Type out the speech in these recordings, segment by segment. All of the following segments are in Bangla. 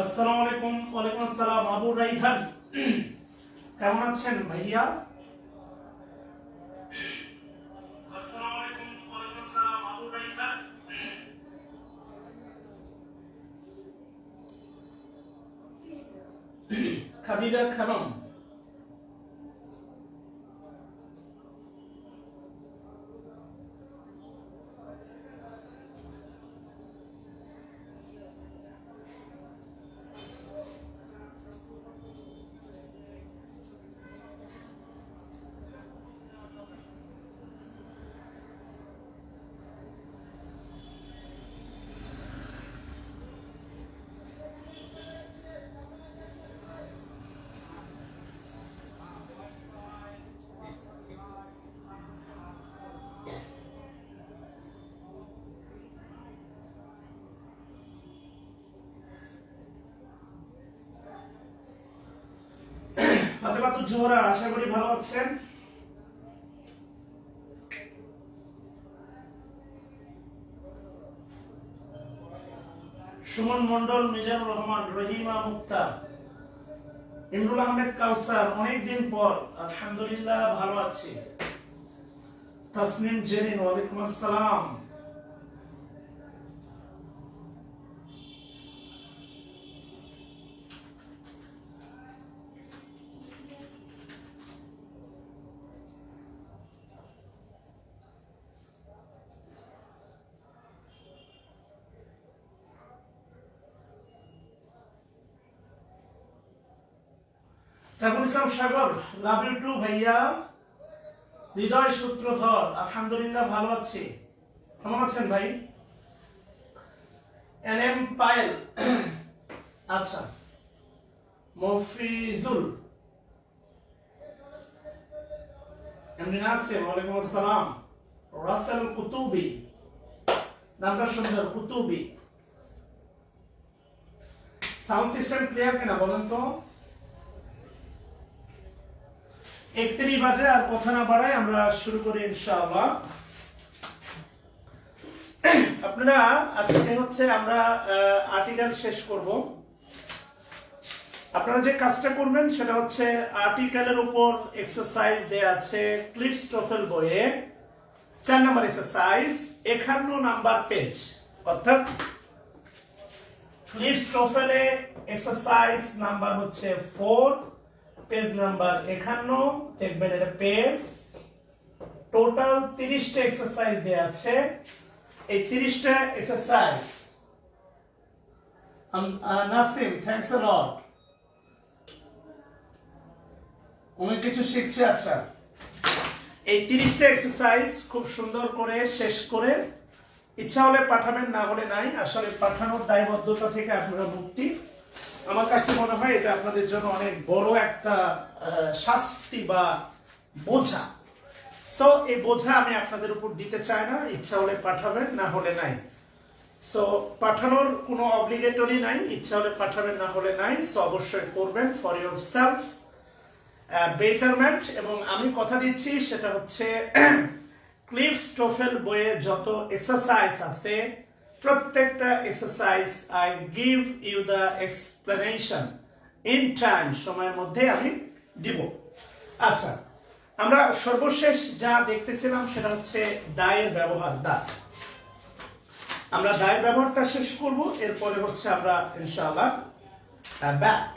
আসসালামু আলাইকুম। ওয়ালাইকুম আসসালাম। আবু রাইহান কেমন আছেন ভাইয়া? আসসালামু আলাইকুম। ওয়ালাইকুম আসসালাম। আবু রাইহান খাদিজা খানম ফাতেমাতুজ জোহরা, আশা করি ভালো আছেন। সুমন মন্ডল, মিজানুর রহমান, রহিমা মুক্তা, ইমরুল আহমেদ কাউসার, অনেকদিন পর আলহামদুলিল্লাহ ভালো আছি। তাসনিম জেরিন, ওয়ালাইকুম আসসালাম। তাকুল ইসলাম সাগর, লাভ ইউ টু ভাইয়া। হৃদয় সূত্রধর, আলহামদুলিল্লাহ ভালো আছি। কেমন আছেন ভাই? এন এম পায়েল, আচ্ছা। মফিজুল, এমনি নাসিম, ওয়ালাইকুম আসসালাম। রাসেল কুতুবি, নামটা সুন্দর, কুতুবি। সাউন্ড সিস্টেম ক্লিয়ার কিনা বলেন তো? 31 বাজে, আর কথা না বাড়াই আমরা শুরু করি ইনশাআল্লাহ। আপনারা আজকে হচ্ছে আমরা আর্টিকেল শেষ করব। আপনারা যে কাজটা করবেন সেটা হচ্ছে আর্টিকেলের উপর এক্সারসাইজ দেয়া আছে ক্লিপস টোফেল বইয়ে। 4 নম্বর এক্সারসাইজ, 51 নাম্বার পেজ, অর্থাৎ ক্লিপস টোফেলে এক্সারসাইজ নাম্বার হচ্ছে 4, পেজ নাম্বার 51। দেখবেন এটা পেজ। টোটাল 30টা এক্সারসাইজ দেয়া আছে। এই 30টা এক্সারসাইজ, নাসিম থ্যাঙ্কস আ লট, অনেক কিছু শিখছে। আচ্ছা, এই 30টা এক্সারসাইজ খুব সুন্দর করে শেষ করে ইচ্ছা হলে পাঠাবেন, না হলে নাই। আসলে পাঠানোর দায়বদ্ধতা থেকে আপনারা মুক্তি। আমার কাছে মনে হয় এটা আপনাদের জন্য অনেক বড় একটা শাস্তি বা বোঝা। সো এই বোঝা আমি আপনাদের উপর দিতে চাই না। ইচ্ছা হলে পাঠাবেন, না হলে নাই। সো পাঠানোর কোনো অব্লিগেটরি নাই। ইচ্ছা হলে পাঠাবেন, না হলে নাই। সো অবশ্যই করবেন ফর ইউর সেলফ বেটারমেন্ট। এবং আমি কথা দিচ্ছি সেটা হচ্ছে ক্লিপস টোফেল বইয়ে যত এক্সারসাইজ আছে, প্রত্যেকটা exercise I give you the explanation in time, সময়ের মধ্যে আমি দিব। আচ্ছা, আমরা সর্বশেষ যা দেখতেছিলাম সেটা হচ্ছে দায়ের ব্যবহার, দা। আমরা দায়ের ব্যবহারটা শেষ করব, এরপরে হচ্ছে আমরা ইনশাআল্লাহ ব্যাক।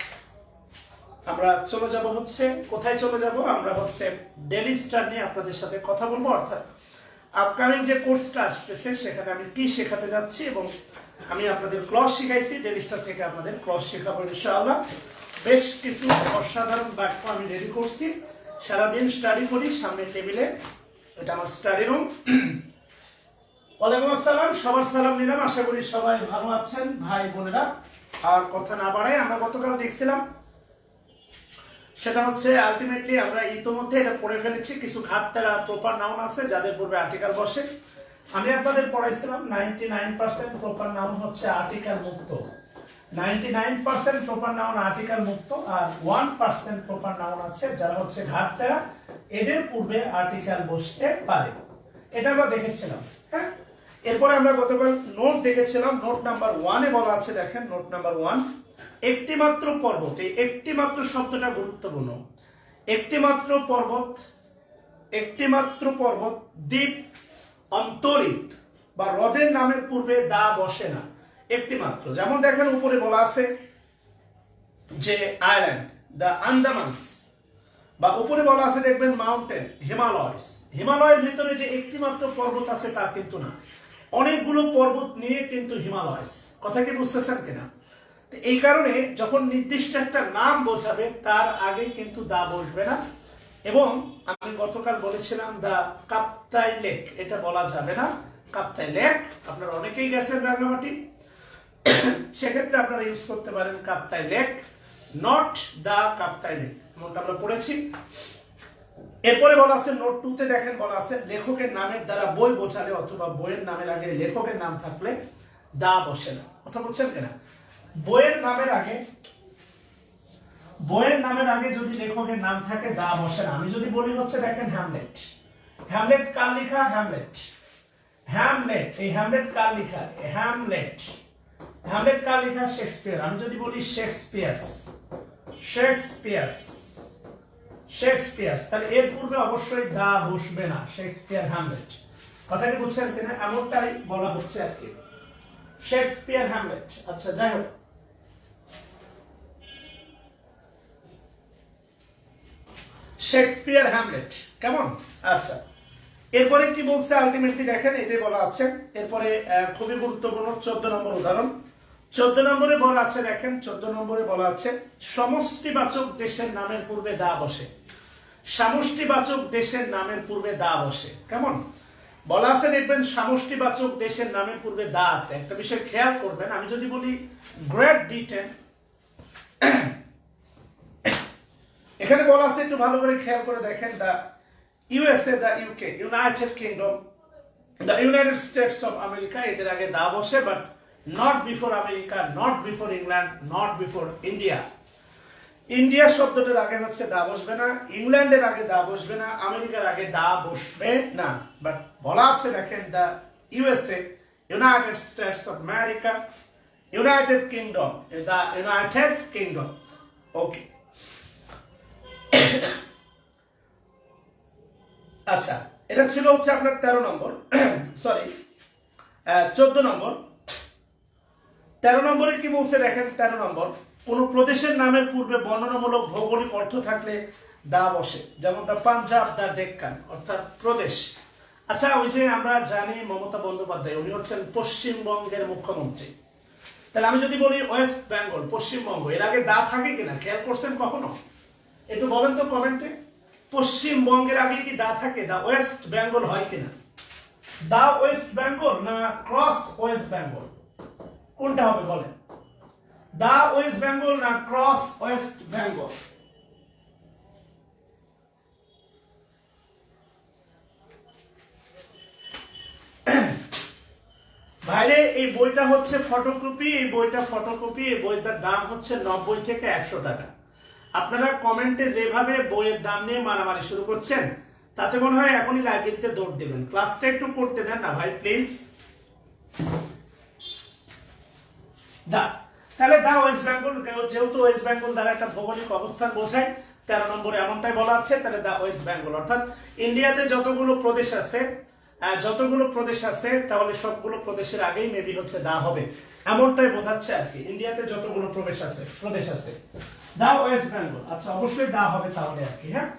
আমরা চলে যাব হচ্ছে, কোথায় চলে যাব? আমরা হচ্ছে ডেইলি স্টার নিয়ে আপনাদের সাথে কথা বলবো। অর্থাৎ আপকামিং যে কোর্সটা আসতেছে সেখানে আমি কি শেখাতে যাচ্ছি, এবং আমি আপনাদের ক্লস শিখাইছি, ডেইলি স্টার থেকে আপনাদের ক্লস শেখাবো ইনশাআল্লাহ। বেশ কিছু অসাধারণ বাক্য আমি রেডি করছি। সারাদিন স্টাডি করি সামনে টেবিলে, এটা আমার স্টাডি রুম। ওয়ালাইকুম আসসালাম, সবার সালাম নিলাম। আশা করি সবাই ভালো আছেন ভাই বোনেরা। আর কথা না বাড়াই, আমরা গতকাল দেখছিলাম সেটা হচ্ছে আলটিমেটলি আমরা ইতোমধ্যে এটা পড়ে ফেলেছি। কিছু ঘাটতারা প্রপার নাউন আছে যাদের পূর্বে আর্টিকেল বসে। আমি আপনাদের পড়াইছিলাম 99% প্রপার নাউন হচ্ছে আর্টিকেল মুক্ত। 99% প্রপার নাউন আর্টিকেল মুক্ত, আর 1% প্রপার নাউন আছে যারা হচ্ছে ঘাটতারা, এদের পূর্বে আর্টিকেল বসতে পারে। এটা আমরা দেখেছিলাম। হ্যাঁ, এরপরে আমরা গতকাল নোট দেখেছিলাম। নোট নাম্বার 1-এ বলা আছে, দেখেন নোট নাম্বার 1, একটিমাত্র পর্বত, এই একটিমাত্র শব্দটা গুরুত্বপূর্ণ। একটিমাত্র পর্বত দ্বীপ অন্তরীপ বা হ্রদের নামের পূর্বে দা বসে না, একটিমাত্র। যেমন দেখেন উপরে বলা আছে যে আইল্যান্ড, দ্য আন্দামানস, বা উপরে বলা আছে দেখবেন মাউন্টেন, হিমালয়স। হিমালয়ের ভিতরে যে একটিমাত্র পর্বত আছে তা কিন্তু না, অনেকগুলো পর্বত নিয়ে কিন্তু হিমালয়স। কথা কি বুঝতেছেন কিনা? তো এই কারণে যখন নির্দিষ্ট একটা নাম বোঝাবে তার আগে কিন্তু দা বসবে না। এবং আমি গতকাল বলেছিলাম দা কাপ্তাই লেক, এটা বলা যাবে না। কাপ্তাই লেক আপনারা অনেকেই গেছেন রাঙ্গামাটি, সেক্ষেত্রে আপনারা ইউজ করতে পারেন Kaptai lake, not the Kaptai lake, এমনটা আমরা পড়েছি। এরপরে বলা আছে নোট 2 তে দেখেন বলা আছে লেখকের নামের দ্বারা বই বোঝালে অথবা বইয়ের নামের আগে লেখকের নাম থাকলে দা বসে না। কথা বলছেন কিনা? বইয়ের নামের আগে যদি লেখকের নাম থাকে দা বসে না। আমি যদি বলি হচ্ছে দেখেন হ্যামলেট, হ্যামলেট কার লেখা? হ্যামলেট, এই হ্যামলেট কার লেখা? হ্যামলেট কার লেখা? শেক্সপিয়ার। আমি যদি বলি শেক্সপিয়ার্স, তাহলে এর পূর্বে অবশ্যই দা বসবে না, শেক্সপিয়ার হ্যামলেট। কথা কি বুঝছেন কিনা? এমনটাই বলা হচ্ছে আর কি, শেক্সপিয়ার হ্যামলেট। আচ্ছা, যাই হোক, শেক্সপিয়ার হ্যামলেট কেমন? আচ্ছা, এরপরে কি বলছে আলটিমেটলি দেখেন, এটাই বলা আছে। এরপরে খুবই গুরুত্বপূর্ণ 14 নম্বর উদাহরণ। 14 নম্বরে বলা আছে দেখেন, 14 নম্বরে বলা আছে সমষ্টিবাচক দেশের নামের পূর্বে দা বসে। সমষ্টিবাচক দেশের নামের পূর্বে দা বসে কেমন? বলা আছে দেখবেন সমষ্টিবাচক দেশের নামের পূর্বে দা আছে। একটা বিষয় খেয়াল করবেন, আমি যদি বলি গ্রেট ব্রিটেন, এখানে বলা আছে একটু ভালো করে খেয়াল করে দেখেন, the USA, the UK, United Kingdom, the United States of America, এদের আগে দা বসে, but not before America, not before England, not before India. India শব্দটার আগে হচ্ছে দা বসবে না, ইংল্যান্ডের আগে দা বসবে না, আমেরিকার আগে দা বসবে না। বাট বলা আছে দেখেন the USA, United States of America, United Kingdom, the United Kingdom. Okay, আচ্ছা, এটা ছিল হচ্ছে আপনার 13 নম্বর, সরি 14 নম্বর। 13 নম্বরে কি বলছে দেখেন, 13 নম্বর, কোন প্রদেশের নামের পূর্বে বর্ণনামূলক ভৌগোলিক অর্থ থাকলে দা বসে। যেমন দা পাঞ্জাব, দা ডেক্কান, অর্থাৎ প্রদেশ। আচ্ছা, ওই যে আমরা জানি মমতা বন্দ্যোপাধ্যায়, উনি হচ্ছেন পশ্চিমবঙ্গের মুখ্যমন্ত্রী। তাহলে আমি যদি বলি ওয়েস্ট বেঙ্গল, পশ্চিমবঙ্গ, এর আগে দা থাকে কিনা খেয়াল করছেন কখনো? একটু বলেন তো কমেন্টে, পশ্চিমবঙ্গের আগে কি দা থাকে? দা ওয়েস্ট বেঙ্গল হয় কিনা? দা ওয়েস্ট বেঙ্গল না ক্রস ওয়েস্ট বেঙ্গল, কোনটা হবে বলেন? দা ওয়েস্ট বেঙ্গল না ক্রস ওয়েস্ট বেঙ্গল? ভাইরে, এই বইটা হচ্ছে ফটোকপি, এই বইটার দাম হচ্ছে 90 থেকে 100 টাকা। আপনারা কমেন্টে যেভাবে বইয়ের দাম নিয়ে মারামারি শুরু করছেন, তাতে মনে হয় এখনই লাইব্রেরিতে দৌড় দেবেন। ক্লাসটা একটু করতে দেন না ভাই, প্লিজ। তাহলে দা ওয়েস্ট বেঙ্গল, যেহেতু ওয়েস্ট বেঙ্গল দ্বারা একটা ভৌগোলিক অবস্থান বোঝায়, 13 নম্বরে এমনটাই বলা আছে। তাহলে দা ওয়েস্ট বেঙ্গল, অর্থাৎ ইন্ডিয়াতে যতগুলো প্রদেশ আছে তাহলে সবগুলো প্রদেশের আগেই মেবি হচ্ছে দা হবে, এমনটাই বোঝাচ্ছে আর কি। ইন্ডিয়াতে যতগুলো প্রদেশ আছে, দা ওয়েস্ট বেঙ্গল। আচ্ছা, অবশ্যই দা হবে তাহলে আর কি। হ্যাঁ,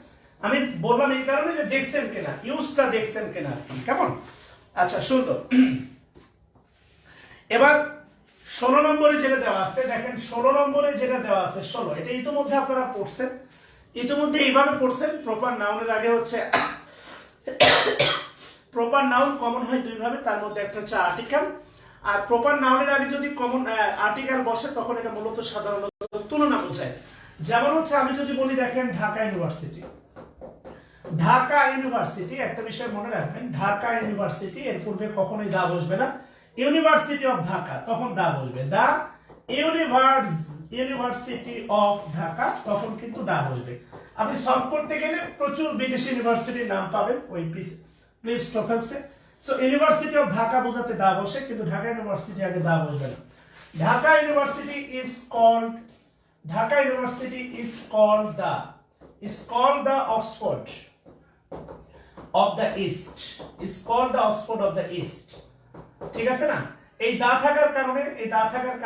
আমি বললাম এই কারণে যে দেখছেন কিনা, ইউজটা দেখছেন কিনা আর কি, কেমন? আচ্ছা, সুন্দর। এবার 16 নম্বরে যেটা দেওয়া আছে দেখেন, 16 নম্বরে যেটা দেওয়া আছে 16, এটা ইতিমধ্যে আপনারা পড়ছেন, এইভাবে পড়ছেন। প্রপার নাউনের আগে হচ্ছে প্রপার নাউন কমন হয় দুই ভাবে, তার মধ্যে একটা হচ্ছে আর্টিকেল। আর প্রপার নাউনের আগে যদি কমন আর্টিকেল বসে তখন এটা মূলত সাধারণত তুলনা বোঝায়। যেমন হচ্ছে আমি যদি বলি দেখেন ঢাকা ইউনিভার্সিটি, একটা বিষয় মনে রাখবেন, ঢাকা ইউনিভার্সিটি, এর পূর্বে কখনোই দা বসবে না। ইউনিভার্সিটি অফ ঢাকা, তখন দা বসবে। দা ইউনিভার্সিটি অফ ঢাকা, তখন কিন্তু দা বসবে। আপনি সলভ করতে গেলে প্রচুর বিদেশি ইউনিভার্সিটির নাম পাবেন ওই ক্লিপস টোকেলসে। সো ইউনিভার্সিটি অফ ঢাকা বোঝাতে দা বসে, কিন্তু ঢাকা ইউনিভার্সিটি আগে দা বসবে না। Dhaka university is called Dhaka University is called the Oxford of the East. Is called the Oxford of the East. ঠিক আছে না? এই দা থাকার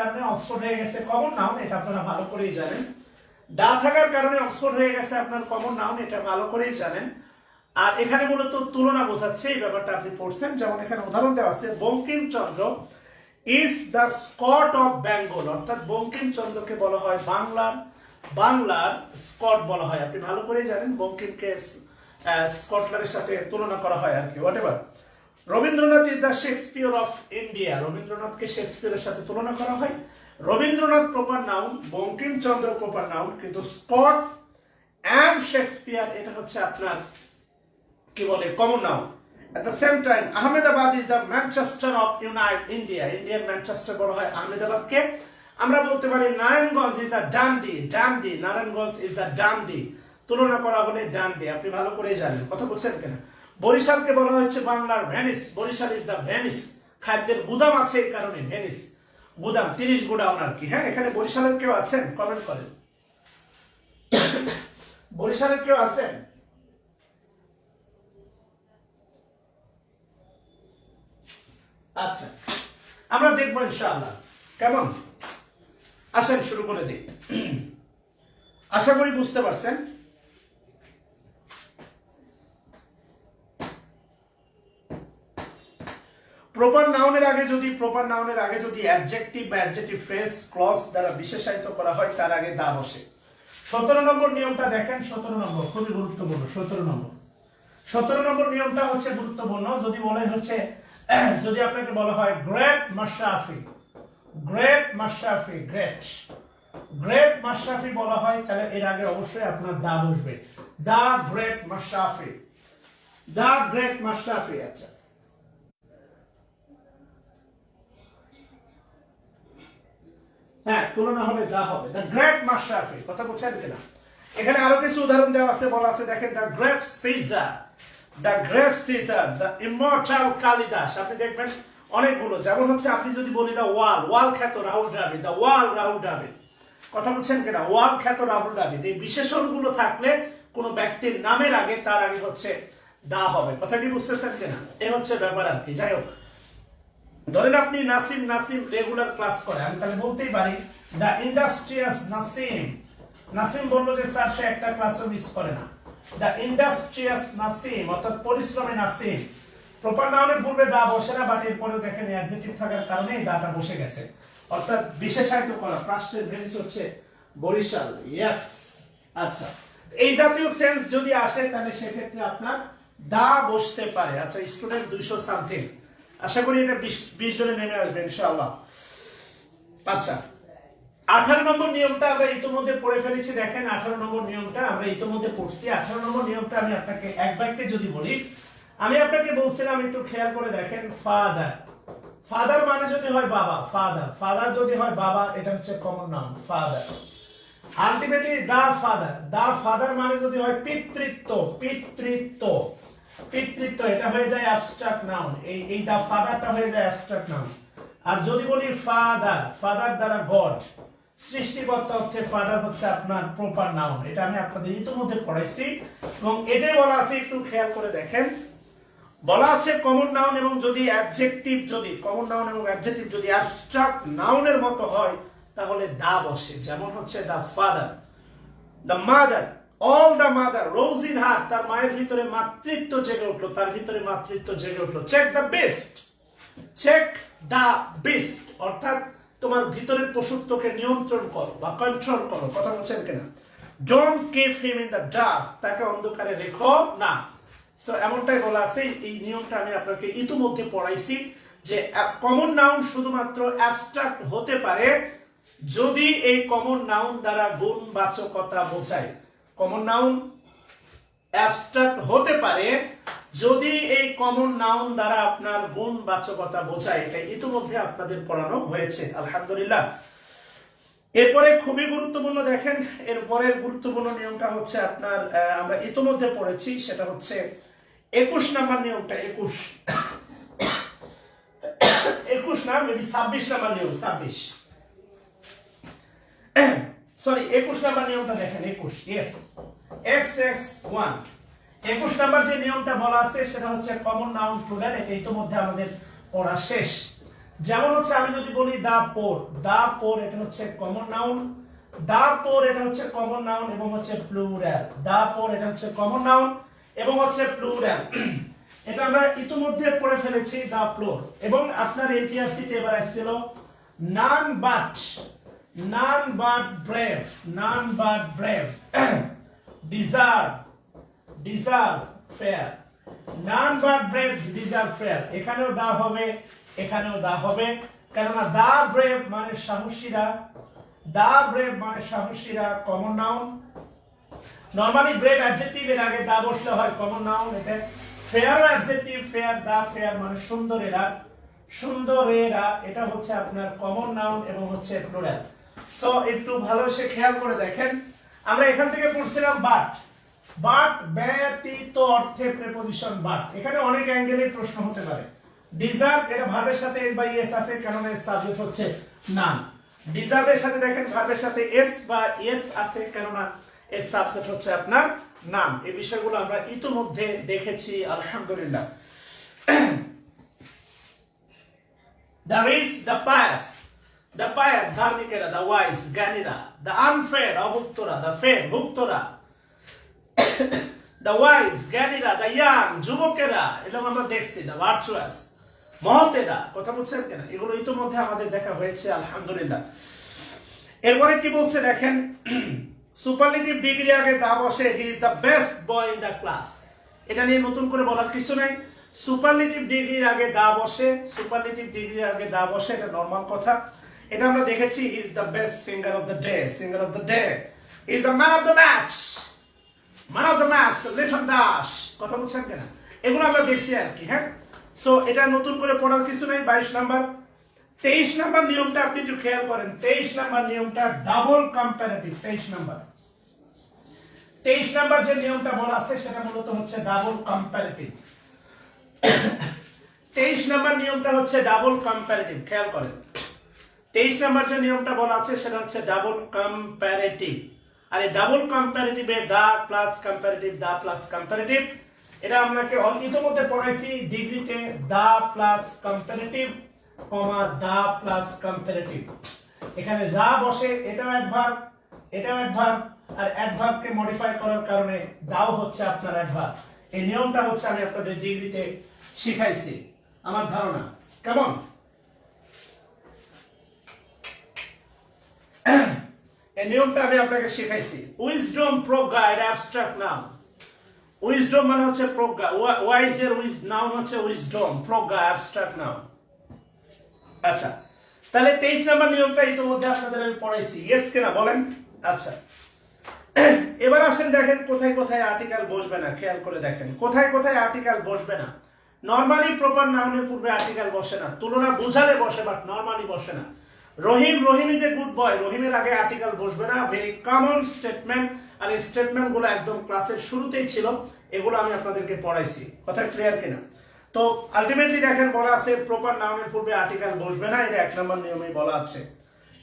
কারণে অক্সফোর্ড হয়ে গেছে কমন নাউন, এটা আপনারা ভালো করেই জানেন। দা থাকার কারণে অক্সফোর্ড হয়ে গেছে আপনার কমন নাউন, এটা ভালো করেই জানেন। আর এখানে মূলত তুলনা বোঝাচ্ছে, এই ব্যাপারটা আপনি পড়ছেন। যেমন এখানে উদাহরণ দেওয়া আছে, Bankimchandra is the Scott of Bengal, অর্থাৎ বঙ্কিমচন্দ্রকে বলা হয় বাংলার স্কট বলা হয়। আপনি ভালো করেই জানেন বঙ্কিমকে স্কটল্যান্ডের সাথে তুলনা করা হয় আর কি, whatever. Rabindranath is the Shakespeare of India, রবীন্দ্রনাথকে শেক্সপিয়ারের সাথে তুলনা করা হয়। Rabindranath proper noun, Bankimchandra proper noun, কিন্তু স্কট অ্যান্ড শেক্সপিয়ার এটা হচ্ছে আপনার কি বলে common noun. At the same time, Ahmedabad is the Manchester of India. Indian Manchester বলা হয় আহমেদাবাদকে। আমরা বলতে পারি Narayanganj is the Dundee, Narayanganj is the Dundee, তুলনা করা হলে ডান্ডি। আপনি ভালো করে জানেন, কথা বলছেন কিনা? বরিশালকে বলা হচ্ছে বাংলার Venice, Barishal is the Venice, খাদ্যের গুদাম আছে এই কারণে ভেনিস, গুদাম 30 গোডাউন আর কি। হ্যাঁ, এখানে বরিশালের কেউ আছেন? কমেন্ট করেন। বরিশালের কেউ আছেন? আচ্ছা, আমরা দেখবো ইনশাআল্লাহ। কেমন? আসেন শুরু করে দিই। আশা করি বুঝতে পারছেন। প্রপার নাউনের আগে যদি অ্যাডজেক্টিভ বা অ্যাডজেক্টিভ ফ্রেজ ক্লজ দ্বারা বিশেষায়িত করা হয়, তার আগে দা বসে। 17 নম্বর নিয়মটা দেখেন, 17 নম্বর খুবই গুরুত্বপূর্ণ। 17 নম্বর নিয়মটা হচ্ছে গুরুত্বপূর্ণ। যদি আপনাকে বলা হয় গ্রেট মাশরাফি বলা হয়, তাহলে এর আগে অবশ্যই আপনার দা বসবে। The great Mashrafe. আচ্ছা, হ্যাঁ, তুলনা হবে দা হবে, দ্য গ্রেট মাশরাফি। কথা বলছেন কিনা? এখানে আরো কিছু উদাহরণ দেওয়া আছে, বলা আছে দেখেন, the great Caesar, the immortal Kalidas. আপনি দেখবেন অনেকগুলো, যেমন হচ্ছে আপনি যদি বলি দ্য ওয়াল খ্যাত রাহুল দ্রাবিড়, দ্য ওয়াল রাহুল দ্রাবিড়। কথা বলছেন কিনা? ওয়াল খ্যাত রাহুল দ্রাবিড়। এই বিশেষণগুলো থাকলে কোন ব্যক্তির নামের আগে তার আগে হচ্ছে দা হবে। কথা কি বুঝতেছেন কিনা? এই হচ্ছে ব্যাপার আর কি। যাই হোক, ধরেন আপনি নাসিম রেগুলার ক্লাস করে, আমি তাহলে বলতেই পারি দ্য ইন্ডাস্ট্রিয়াস নাসিম বললো যে স্যার সে একটা ক্লাসও মিস করে না। দ্য ইন্ডাস্ট্রিয়াস নাসিম, অর্থাৎ পরিশ্রমী নাসিম। প্রপার নাউনের পূর্বে দা বসে না, বাট এরপরেও দেখেন অ্যাডজেক্টিভ থাকার কারণে এই দাটা বসে গেছে, অর্থাৎ বিশেষায়িত করা। পাস্টের ভেন্স হচ্ছে বরিশাল। ইয়েস। আচ্ছা, এই জাতীয় সেন্স যদি আসে তাহলে সেক্ষেত্রে আপনার দা বসতে পারে। আচ্ছা, স্টুডেন্ট 200 সামথিং, আশা করি এটা 20 জনে নেমে আসবে ইনশাআল্লাহ। আচ্ছা, 18 নম্বর নিয়মটা আমরা ইতিমধ্যে পড়ে ফেলেছি। দেখেন 18 নম্বর নিয়মটা আমরা ইতিমধ্যে পড়ছি। 18 নম্বর নিয়মটা আমি আপনাকে এক বাক্যে যদি বলি, আমি আপনাকে বলছিলাম একটু খেয়াল করে দেখেন, ফাদার মানে যদি হয় বাবা, ফাদার যদি হয় বাবা, এটা হচ্ছে common noun father. Ultimately the father মানে যদি হয় পিতৃত্ব, এটা হয়ে যায় অ্যাবস্ট্রাক্ট নাউন। এই দা ফাদারটা হয়ে যায় অ্যাবস্ট্রাক্ট নাউন। আর যদি বলি ফাদার দ্বারা গড, সৃষ্টিকর্তা অর্থে ফাদার হচ্ছে আপনার প্রপার নাউন। এটা আমি আপনাদের ইতিমধ্যে পড়াইছি এবং এটাই বলা আছে, একটু খেয়াল করে দেখেন। বলা আছে কমন নাউন এবং যদি অ্যাডজেক্টিভ যদি অ্যাবস্ট্রাক্ট নাউনের মতো হয় তাহলে দা বসে। যেমন হচ্ছে the father, the mother, all the mother rose in heart, তার মায়ের ভিতরে মাতৃত্ব জেগে উঠলো, চেক দা বিস্ট, অর্থাৎ তোমার ভিতরের পশুত্বকে নিয়ন্ত্রণ করো বা কন্ট্রোল করো। কথা বলছেন কিনা? Don't keep him in the dark, তাকে অন্ধকারে রেখো না। সো এমনটাই বলা আছে। এই নিয়মটা আমি আপনাকে ইতিমধ্যে পড়াইছি যে কমন নাউন শুধুমাত্র অ্যাবস্ট্রাক্ট হতে পারে যদি এই কমন নাউন দ্বারা গুণবাচকতা বোঝায়। কমন নাউন অ্যাবস্ট্রাক্ট হতে পারে যদি এই কমন নাউন দ্বারা আপনার গুণবাচকতা বোঝায়। এটা ইতিমধ্যে আপনাদের পড়ানো হয়েছে আলহামদুলিল্লাহ। এরপরে খুবই গুরুত্বপূর্ণ দেখেন, এরপরের গুরুত্বপূর্ণ নিয়মটা হচ্ছে আপনার আমরা ইতিমধ্যে পড়েছি, সেটা হচ্ছে 21 নাম্বার নিয়মটা। 21 না, মেবি 26 নাম্বার নিয়ম। সরি 21 নাম্বার নিয়মটা দেখেন 21 ইয়েস XX1 21 নাম্বার যে নিয়মটা বলা আছে সেটা হচ্ছে কমন নাউন প্লুরাল এটা ইতোমধ্যে আমাদের পড়া শেষ যেমন হচ্ছে আমি যদি বলি দা পোর এটা হচ্ছে কমন নাউন দা পোর এটা হচ্ছে কমন নাউন এবং হচ্ছে প্লুরাল দা পোর এটা হচ্ছে কমন নাউন এবং হচ্ছে প্লুরাল এটা আমরা ইতোমধ্যে পড়ে ফেলেছি দা পোর এবং আপনার এনটিআরসি তে এবার আসছিল none but brave deserve fair none but brave deserve fair এখানেও দা হবে এখানেও দা হবে কেননা দা ব্রেভ মানে সাহসীরা common noun normally brave adjective এর আগে দা বসলে হয় কমন নাউন এটা fair adjective fair the fair মানে সুন্দরেরা এটা হচ্ছে আপনার কমন নাউন এবং হচ্ছে প্লুরাল সো একটু ভালো সে খেয়াল করে দেখেন আমরা এখান থেকে পড়ছিলাম বাট ব্যতীত অর্থে প্রিপজিশন বাট এখানে অনেক অ্যাঙ্গেলে প্রশ্ন হতে পারে ডিজার্ভ এটা ভার্বের সাথে এস বা ইএস আছে কারণ এর সাবজেক্ট হচ্ছে নাম ডিজার্ভের সাথে দেখেন ভার্বের সাথে এস বা ইএস আছে কারণ এর সাবজেক্ট হচ্ছে আপনার নাম এই বিষয়গুলো আমরা ইতোমধ্যে দেখেছি আলহামদুলিল্লাহ The rich, the pious, ধার্মিকেরা, the wise, জ্ঞানীরা, the unfair, অভুক্তরা, the fair, ভুক্তরা, the wise, জ্ঞানীরা, the young, যুবকেরা, এগুলো আমরা দেখছি, the virtuous, মহতেরা, কথা বলছেন কেন? এগুলো ইতোমধ্যে আমাদের দেখা হয়েছে আলহামদুলিল্লাহ। এরপরে কি বলছে দেখেন, সুপারলেটিভ ডিগ্রি আগে দা বসে, he is the best boy in the class. এটা নিয়ে নতুন করে বলার কিছু নাই। সুপারলেটিভ ডিগ্রির আগে দা বসে এটা নরমাল কথা এটা আমরা দেখেছি he is the best singer of the day he is the man of the match Liton Das কথা বলছেন কেন এগুলো আমরা দেখছি আর কি হ্যাঁ সো এটা নতুন করে পড়ার কিছু নাই 22 নাম্বার 23 নাম্বার নিয়মটা আপনি একটু খেয়াল করেন 23 নাম্বার নিয়মটা ডাবল কম্পারেটিভ 23 নাম্বার যে নিয়মটা বলা আছে সেটা মূলত হচ্ছে ডাবল কম্পারেটিভ 23 নাম্বার নিয়মটা হচ্ছে ডাবল কম্পারেটিভ খেয়াল করেন 23 নাম্বার যে নিয়মটা বলা আছে সেটা হচ্ছে ডাবল কম্পারেটিভ আর এই ডাবল কম্পারেটিভে দা প্লাস কম্পারেটিভ এটা আপনাকে ইতোমধ্যে পড়াইছি ডিগ্রিতে the plus comparative the plus comparative এখানে দা বসে এটাও অ্যাডভার্ব আর অ্যাডভার্বকে মডিফাই করার কারণে দাও হচ্ছে আপনার অ্যাডভার্ব এই নিয়মটা হচ্ছে আমি আপনাদের ডিগ্রিতে শিখাইছি আমার ধারণা কেমন এই নিয়মটা আমি আপনাকে শিখাইছি উইজডম প্রজ্ঞা এটা অ্যাবস্ট্রাক্ট নাউন উইজডম মানে হচ্ছে প্রজ্ঞা ওয়াইজ এর নাউন হচ্ছে উইজডম প্রজ্ঞা অ্যাবস্ট্রাক্ট নাউন আচ্ছা তাহলে 23 নাম্বার নিয়মটা ইতিমধ্যে আপনাদের আমি পড়াইছি ইয়েস কিনা বলেন আচ্ছা এবার আসেন দেখেন কোথায় কোথায় আর্টিকেল বসবে না খেয়াল করে দেখেন কোথায় কোথায় আর্টিকেল বসবে না নরমালি প্রপার নাউনের পূর্বে আর্টিকেল বসে না তুলনা বোঝালে বসে বাট নরমালি বসে না রহিম ইজ এ গুড বয় রহিমের আগে আর্টিকেল বসবে না ভেরি কমন স্টেটমেন্ট আর এই স্টেটমেন্টগুলো একদম ক্লাসের শুরুতেই ছিল এগুলো আমি আপনাদেরকে পড়াইছি কথা ক্লিয়ার কিনা তো আলটিমেটলি দেখেন বলা আছে প্রপার নাউনের পূর্বে আর্টিকেল বসবে না এটা 1 নম্বর নিয়মেই বলা আছে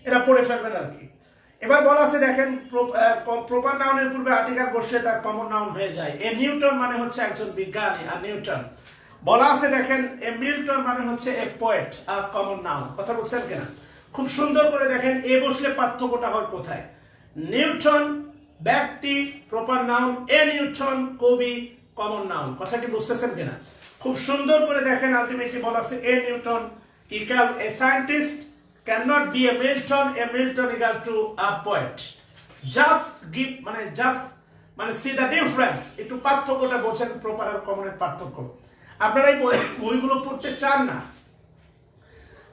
এটা পড়ে ফেলবেন আর কি এবার বলা আছে দেখেন প্রপার নাউনের পূর্বে আর্টিকেল বসলে তা কমন নাউন হয়ে যায় এ নিউটন মানে হচ্ছে একজন বিজ্ঞানী আর নিউটন বলা আছে দেখেন এ মিল্টন মানে হচ্ছে এ পোয়েট আর কমন নাউন কথা বলছেন কিনা খুব সুন্দর করে দেখেন এ বসলে পার্থক্যটা হয় কোথায় নিউটন ব্যক্তি প্রপার নাউন এ নিউটন কবি কমন নাউন কথা কি বুঝতেছেন কিনা খুব সুন্দর করে দেখেন আলটিমেটলি বলা আছে a Newton equal a scientist cannot be a Milton equal to a poet just see the difference একটু পার্থক্যটা বোঝেন প্রপার আর কমনের পার্থক্য আপনারা এই বইগুলো পড়তে চান না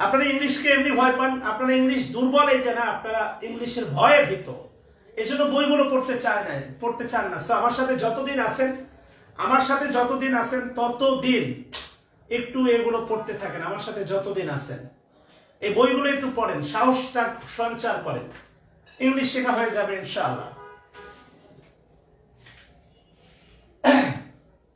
আপনারা ইংলিশকে এমনি ভয় পান আপনারা ইংলিশ দুর্বল এইটা না আপনারা ইংলিশের ভয়ে ভীত এজন্য বইগুলো পড়তে চান না সো আমার সাথে যতদিন আছেন ততদিন একটু এগুলো পড়তে থাকেন আমার সাথে যতদিন আছেন এই বইগুলো একটু পড়েন সাহসটা সঞ্চার করেন ইংলিশ শেখা হয়ে যাবে ইনশাআল্লাহ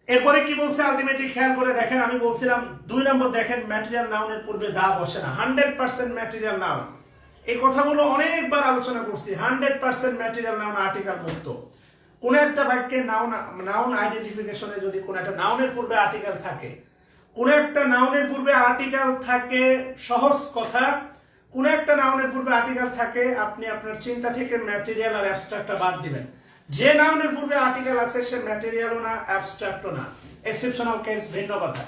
এরপরে কি বলছে আলটিমেটলি খেয়াল করে দেখেন আমি বলছিলাম 2 নম্বর দেখেন ম্যাটেরিয়াল নাউনের পূর্বে দা বসে না 100% ম্যাটেরিয়াল নাউন এই কথাগুলো অনেকবার আলোচনা করছি। 100% ম্যাটেরিয়াল নাউন আর্টিকেল মুক্ত। কোন একটা বাক্যে নাউন আইডেন্টিফিকেশনে যদি কোন একটা নাউনের পূর্বে আর্টিকেল থাকে, কোন একটা নাউনের পূর্বে আর্টিকেল থাকে সহজ কথা, কোন একটা নাউনের পূর্বে আর্টিকেল থাকে, আপনি আপনার চিন্তা থেকে ম্যাটেরিয়াল আর অ্যাবস্ট্রাক্টটা বাদ দিবেন। যে নাউনের পূর্বে আর্টিকেল আছে সে ম্যাটেরিয়ালও না, অ্যাবস্ট্রাক্টও না, এক্সেপশনাল কেস ভিন্ন কথা।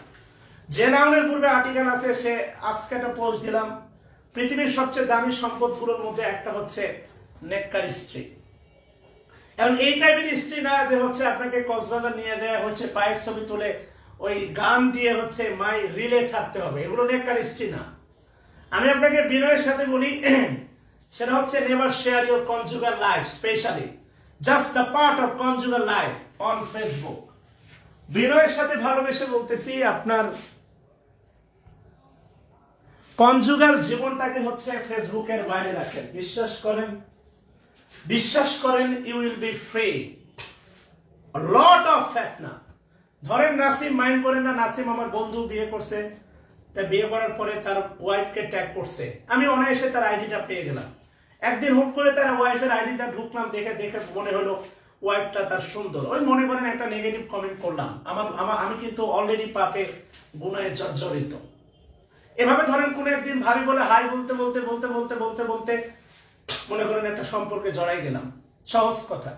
যে নাউনের পূর্বে আর্টিকেল আছে সে, আজকে একটা পোস্ট দিলাম, পৃথিবীর সবচেয়ে দামি সম্পদগুলোর মধ্যে একটা হচ্ছে নেককার স্ত্রী। এখন এই টাইপের স্ত্রী না যে হচ্ছে আপনাকে কক্সবাজার নিয়ে দেয়, হচ্ছে পায়ের ছবি তুলে ওই গান দিয়ে হচ্ছে মাই রিলে থাকতে হবে, এগুলো নেককার স্ত্রী না। আমি আপনাকে বিনয়ের সাথে বলি, সেটা হচ্ছে never share your conjugal life, specially just the part of conjugal life on Facebook. বিনয়ের সাথে ভালোবেসে বলতেছি, আপনার কনজুগাল জীবনটাকে হচ্ছে ফেসবুকের বাইরে রাখেন। বিশ্বাস করেন you will be free. Lot of ফিতনা। ধরেন নাসিম, মাইন্ড করেন না, নাসিম আমার বন্ধু বিয়ে করছে, তা বিয়ে করার পরে তার ওয়াইফকে ট্যাগ করছে, আমি অনায়াসে তার আইডিটা পেয়ে গেলাম। একদিন হুট করে তার ওয়াইফের আইডিটা ঢুকলাম, দেখে মনে হলো ওয়াইফটা তার সুন্দর, ওই মনে করেন একটা নেগেটিভ কমেন্ট করলাম, আমি কিন্তু অলরেডি পাপে গুনাহে জর্জরিত। এভাবে ধরেন কোন একদিন ভাবি বলে হাই বলতে বলতে বলতে বলতে বলতে বলতে মনে করেন একটা সম্পর্কে জড়াই গেলাম। সহজ কথা,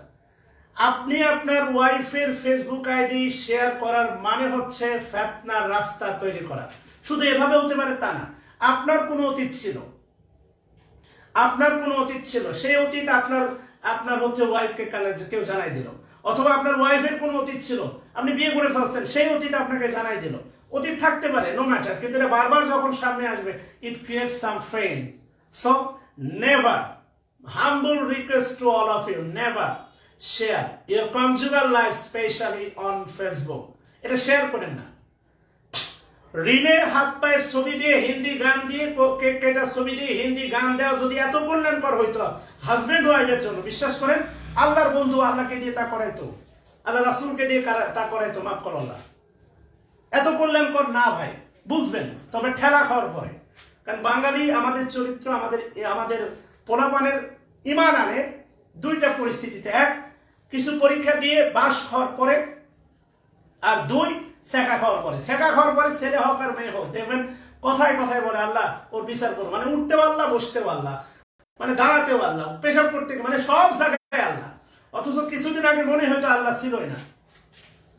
আপনি আপনার ওয়াইফের ফেসবুক আইডি শেয়ার করার মানে হচ্ছে ফিতনার রাস্তা তৈরি করা। শুধু এভাবে হতে পারে তা না, আপনার কোনো অতীত ছিল, সেই অতীত আপনার হচ্ছে ওয়াইফকে কেউ জানাই দিল, অথবা আপনার ওয়াইফের কোনো অতীত ছিল, আপনি বিয়ে করে ফেলছেন, সেই অতীত আপনাকে জানাই দিল। অতীত থাকতে পারে, নো ম্যাটার, কিন্তু এটা বারবার যখন সামনে আসবে, it creates some fame. So never, humble request to all of you, never share your conjugal life specially on Facebook. এটা শেয়ার করেন না। রিলে হাত পায়ের ছবি দিয়ে, হিন্দি গান দিয়ে, কেক কেটার ছবি দিয়ে হিন্দি গান দেওয়া যদি এত কল্যাণকর হইতো হাজবেন্ড ওয়াইফের জন্য, বিশ্বাস করেন আল্লাহর বন্ধু আল্লাহকে দিয়ে তা করাইতো, আল্লাহ রাসূলকে দিয়ে তা করাইতো, মাফ করো আল্লাহ। এত কল্যাণকর না ভাই, বুঝবেন, তবে ঠেলা খাওয়ার পরে। কারণ বাঙালি আমাদের চরিত্র, আমাদের পোলাপানের ইমান আনে দুইটা পরিস্থিতিতে। এক, কিছু পরীক্ষা দিয়ে বাস খাওয়ার পরে, আর দুই, শেখা খাওয়ার পরে। শেখা খাওয়ার পরে ছেলে হোক আর মেয়ে হোক, দেখবেন কথায় কথায় বলে আল্লাহ ওর বিচার করো, মানে উঠতে পারলা, বসতে পারলা, মানে দাঁড়াতেও আল্লাহ, পেশাব করতে, মানে সব জায়গায় আল্লাহ। অথচ কিছুদিন আগে মনে হয়তো আল্লাহ ছিলই না।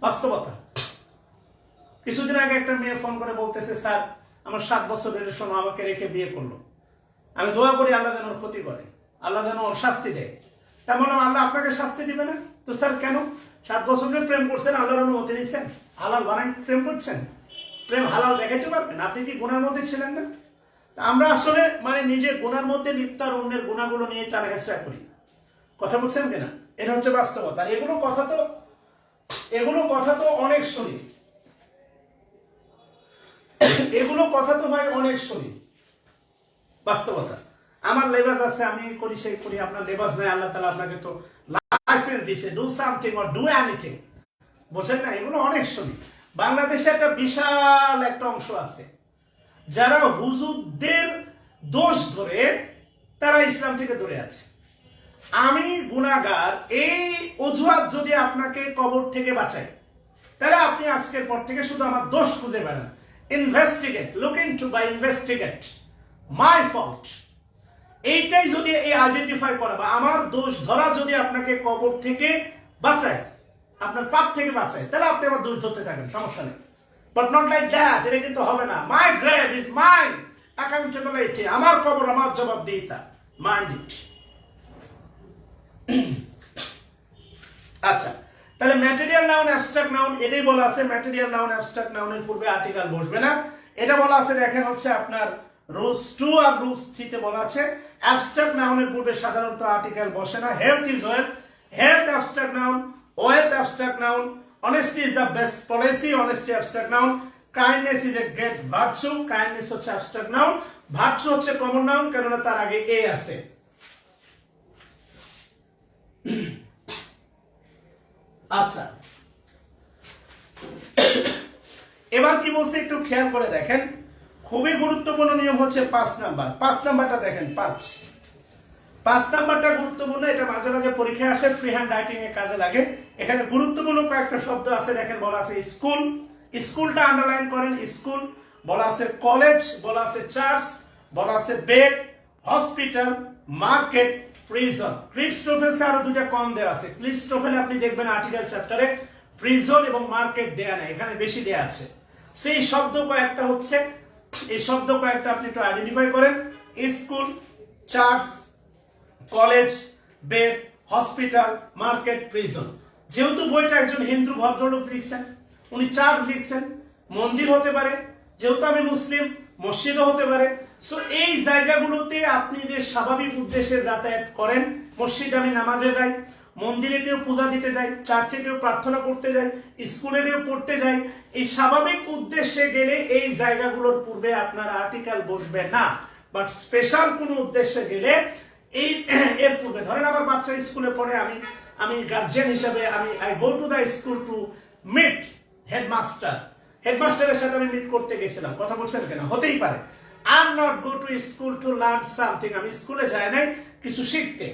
বাস্তবতা। কিছুদিন আগে একটা মেয়ে ফোন করে বলতেছে, স্যার আমার 7 বছর রিলেশন, আমাকে রেখে বিয়ে করলো, আমি দোয়া করি আল্লাহ যেন ওর ক্ষতি করে, আল্লাহ যেন ওর শাস্তি দেয়। তা বললাম আল্লাহ আপনাকে শাস্তি দিবে না তো স্যার কেন? 7 বছর ধরে প্রেম করছেন, আল্লাহর অনুমতি নিয়েছেন, হালাল বানাই প্রেম করছেন, প্রেম হালাল দেখাইতে পারবেন? আপনি কি গুনার মধ্যে ছিলেন না? আমরা আসলে মানে নিজের গুনার মধ্যে লিপ্ত আর অন্যের গুণাগুলো নিয়ে টানা হেঁচড়া করি। কথা বলছেন কিনা? এটা হচ্ছে বাস্তবতা। এগুলো কথা তো অনেক শুনি, এগুলো কথা তো ভাই অনেক শুনি। বাস্তবতা। আমার লেবাস আছে, আমি করি সেই করি, আপনার লেবাস নাই, আল্লাহ তাআলা আপনাকে তো লাইসেন্স দিয়েছে, do something or do anything, বলছেন না? এগুলো অনেক শুনি। বাংলাদেশে একটা বিশাল একটা অংশ আছে যারা হুজুরদের দোষ ধরে তারা ইসলাম থেকে দূরে আছে। আমি গুনাহগার, এই অজুহাত যদি আপনাকে কবর থেকে বাঁচায়, তাহলে আপনি আজকের পর থেকে শুধু আমার দোষ খুঁজে বেড়ান। ইনভেস্টিগেট, লুক ইনটু বা ইনভেস্টিগেট মাই ফল্ট, এইটাই যদি এই আইডেন্টিফাই করা বা আমার দোষ ধরা যদি আপনাকে কবর থেকে বাঁচায়, আপনার পাপ থেকে বাঁচায়, তাহলে আপনি আমার দোষ ধরতে থাকেন, সমস্যা নেই। বাট নট লাইক দ্যাট, এটা কিন্তু হবে না। মাই গ্রেভ ইজ মাই অ্যাকাউন্টেবিলিটি, আমার কবর আমার জবাবদিহিতা, মাইন্ড ইট। আচ্ছা, তাহলে ম্যাটেরিয়াল নাউন, অ্যাবস্ট্রাক্ট নাউন, এটাই বলা আছে ম্যাটেরিয়াল নাউন অ্যাবস্ট্রাক্ট নাউনের পূর্বে আর্টিকেল বসবে না। এটা বলা আছে, দেখেন হচ্ছে আপনার রুলস 2 আর রুলস 3 তে বলা আছে অ্যাবস্ট্রাক্ট নাউনের পূর্বে সাধারণত আর্টিকেল বসে না। Health is wealth, health abstract noun, wealth abstract noun, honesty is the best policy, honesty abstract noun, kindness is a great virtue, kindness হচ্ছে অ্যাবস্ট্রাক্ট নাউন, ভার্চু হচ্ছে কমন নাউন, কেননা তার আগে এ আছে। আচ্ছা, এবার কি বলছে একটু খেয়াল করে দেখেন, খুবই গুরুত্বপূর্ণ নিয়ম হচ্ছে 5 নাম্বার। 5 নাম্বারটা দেখেন, 5 5 নাম্বারটা গুরুত্বপূর্ণ, এটা মাঝে মাঝে পরীক্ষায় আসে, ফ্রি হ্যান্ড রাইটিং এ কাজে লাগে। এখানে গুরুত্বপূর্ণ কয়েকটা শব্দ আছে দেখেন, বলা আছে স্কুল, স্কুলটা আন্ডারলাইন করেন, স্কুল বলা আছে, কলেজ বলা আছে, চার্চ বলা আছে, বেড, হসপিটাল, মার্কেট, প্রিজন। ক্লিপস্টোফেলসে আরো দুইটা কম দেওয়া আছে। ক্লিপস্টোফেলে আপনি দেখবেন আর্টিকেল চ্যাপ্টারে প্রিজন এবং মার্কেট দেয়া নেই, এখানে বেশি দেয়া আছে। সেই শব্দ কয়েকটা হচ্ছে, এই শব্দ কয়েকটা আপনি একটু আইডেন্টিফাই করেন, school, church, college, bed, hospital, market, prison. যেহেতু বইটা একজন হিন্দু ভদ্রলোক লিখছেন, উনি চার্চ লিখছেন, মন্দির হতে পারে, যেহেতু আমি মুসলিম মসজিদও হতে পারে। সো এই জায়গাগুলোতে আপনি যে স্বাভাবিক উদ্দেশ্যে যাতায়াত করেন, মসজিদে আমি নামাজে যাই, মন্দিরে কেউ পূজা দিতে যাই, চার্চে কেউ প্রার্থনা করতে যায়, স্কুলে কেউ পড়তে যায়, এই স্বাভাবিক উদ্দেশ্যে গেলে এই জায়গাগুলোর পূর্বে আপনার আর্টিকেল বসবে না। বাট স্পেশাল কোনো উদ্দেশ্যে গেলে এই এর পূর্বে, ধরেন আমার বাচ্চা স্কুলে পড়ে, আমি গার্জিয়ান হিসাবে I go to the school to meet headmaster, হেডমাস্টারের সাথে আমি মিট করতে গেছিলাম, কথা বলছেন কেন, হতেই পারে। I am not go to school to learn something, আমি স্কুলে যাই নাই কিছু শিখতে।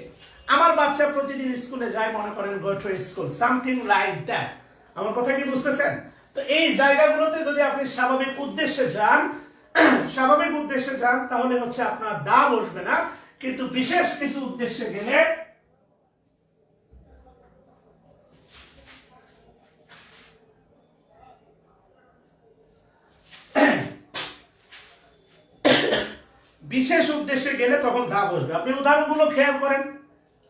আমার বাচ্চা প্রতিদিন স্কুলে যায়, মনে করেন গো to school, something like that. আমার কথা কি বুঝতেছেন? তো এই জায়গাগুলোতে যদি আপনি স্বাভাবিক উদ্দেশ্যে যান, স্বাভাবিক উদ্দেশ্যে যান, তাহলে হচ্ছে আপনার দা বসবে না। কিন্তু বিশেষ কিছু উদ্দেশ্যে গেলে বিশেষ উদ্দেশ্যে গেলে তখন দা বসবে। আপনি উদাহরণগুলো খেয়াল করেন।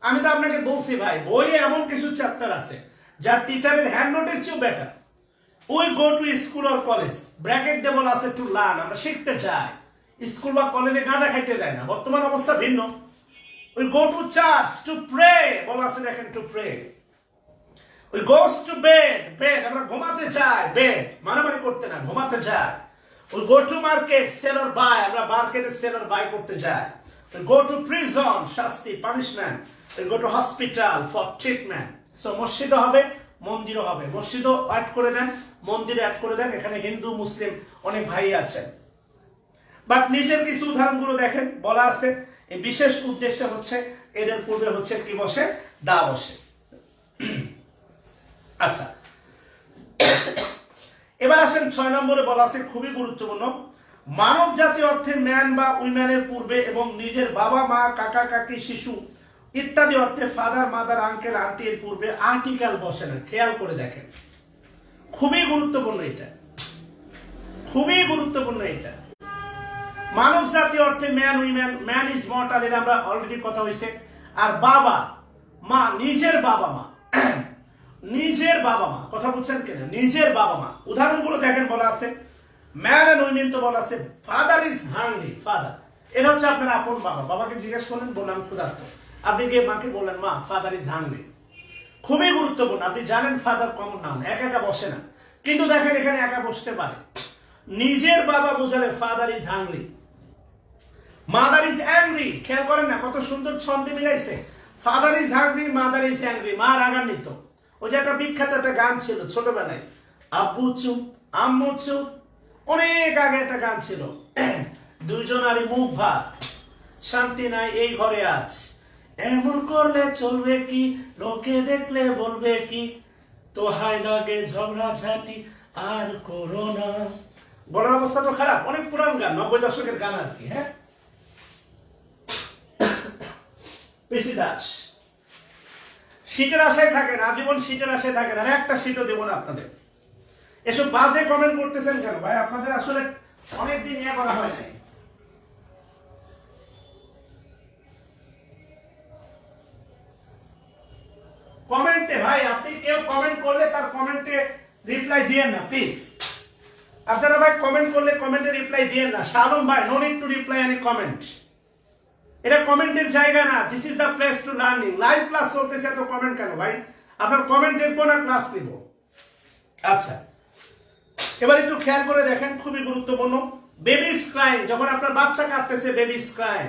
আমি তো আপনাকে বলছি ভাই, বইয়ে এমন কিছু চ্যাপ্টার আছে যা টিচারের হ্যান্ড নোটের চেয়েও better. We go to school or college, bracket দিয়ে বলা আছে টু লার্ন, আমরা শিখতে যাই। স্কুল বা কলেজে গাঁজা খাইতে যায় না, বর্তমান অবস্থা ভিন্ন। We go to church to pray, বলা আছে দেখেন to pray. We goes to bed, bed আমরা ঘুমাতে যাই, বেড মারামারি করতে না, ঘুমাতে যাই। We go to market sell or buy, আমরা মার্কেটে সেল অর বাই করতে যাই। উই গো টু প্রিজন, শাস্তি punishment. We go to hospital for treatment. So মসজিদও হবে, মন্দিরও হবে। মসজিদও অ্যাড করে দেন, মন্দিরে অ্যাড করে দেন। এখানে হিন্দু মুসলিম অনেক ভাই আছেন। বাট নিচের কিছু উদাহরণগুলো দেখেন, বলা আছে এই বিশেষ উদ্দেশ্যে হচ্ছে এদের পূর্বে হচ্ছে কি বসে, দা বসে। আচ্ছা, এবার আসেন 6 নম্বরে, বলা আছে খুবই গুরুত্বপূর্ণ, মানব জাতি অর্থে ম্যান বা উইম্যানের পূর্বে এবং নিজের বাবা মা কাকা কাকি শিশু ইত্যাদি অর্থে ফাদার মাদার আঙ্কেল আন্টি এর পূর্বে আর্টিকেল বসে না। খেয়াল করে দেখেন, খুবই গুরুত্বপূর্ণ এটা, খুবই গুরুত্বপূর্ণ এটা। মানব জাতি অর্থে man woman, man is mortal, এর আমরা অলরেডি কথা হয়েছে। আর বাবা মা, নিজের বাবা মা, নিজের বাবা মা, কথা বলছেন কেন, নিজের বাবা মা। উদাহরণগুলো দেখেন, বলা আছে ম্যান এন্ড উইমেন, তো বলা আছে ফাদার ইজ হাংরি, ফাদার এটা হচ্ছে আপনার আপন বাবা। বাবাকে জিজ্ঞেস করলেন, বললাম ক্ষুধার্ত, আপনি গিয়ে মাকে বললেন মা ফাদার ইজ হাংরি। খুবই গুরুত্বপূর্ণ। আপনি জানেন ফাদার কমন নাউন, একা একা বসে না, কিন্তু দেখেন এখানে একা বসতে পারে। নিজের বাবা বোঝালে father is hungry. Mother is angry, খেয়াল করেন না কত সুন্দর ছন্দে মিলাইছে। Father is hungry, mother is angry, মা রাগান্বিত। ওই যে একটা বিখ্যাত একটা গান ছিল ছোটবেলায়, আব্বু চুপ আম্মু চুপ, অনেক আগে একটা গান ছিল, দুইজনারই মুখ ভাত, শান্তি নাই এই ঘরে আজ, এমন করলে চলবে কি, লোকে দেখলে বলবে কি, তোহাই লাগে ঝগড়া ঝাঁটি আর করোনা। গলার অবস্থা তো খারাপ, অনেক পুরান গান, 90 দশকের গান আর কি। হ্যাঁ, পিসি দাস। সিটের আশায় থাকেন, আজীবন সিটের আশায় থাকেন, আর একটা সিটও দেবো না আপনাদের। এসব বাজে কমেন্ট করতেছেন কেন ভাই? আপনাদের আসলে অনেকদিন ইয়ে করা হয় নাই। কমেন্টে ভাই, আপনি কেউ কমেন্ট করলে তার কমেন্টে রিপ্লাই দিয়েন না প্লিজ। আপনারা ভাই কমেন্ট করলে কমেন্টে রিপ্লাই দিয়েন না। শালম ভাই, no need to reply any comment. এটা কমেন্টের জায়গা না, this is the place to learning. Live class চলতেছে, এত কমেন্ট কেন ভাই? আপনার কমেন্ট দেখবো না, ক্লাস নিব। আচ্ছা, এবার একটু খেয়াল করে দেখেন, খুবই গুরুত্বপূর্ণ। বেবি ক্রাইং, যখন আপনার বাচ্চা কাঁদতেছে, বেবি ক্রাইং,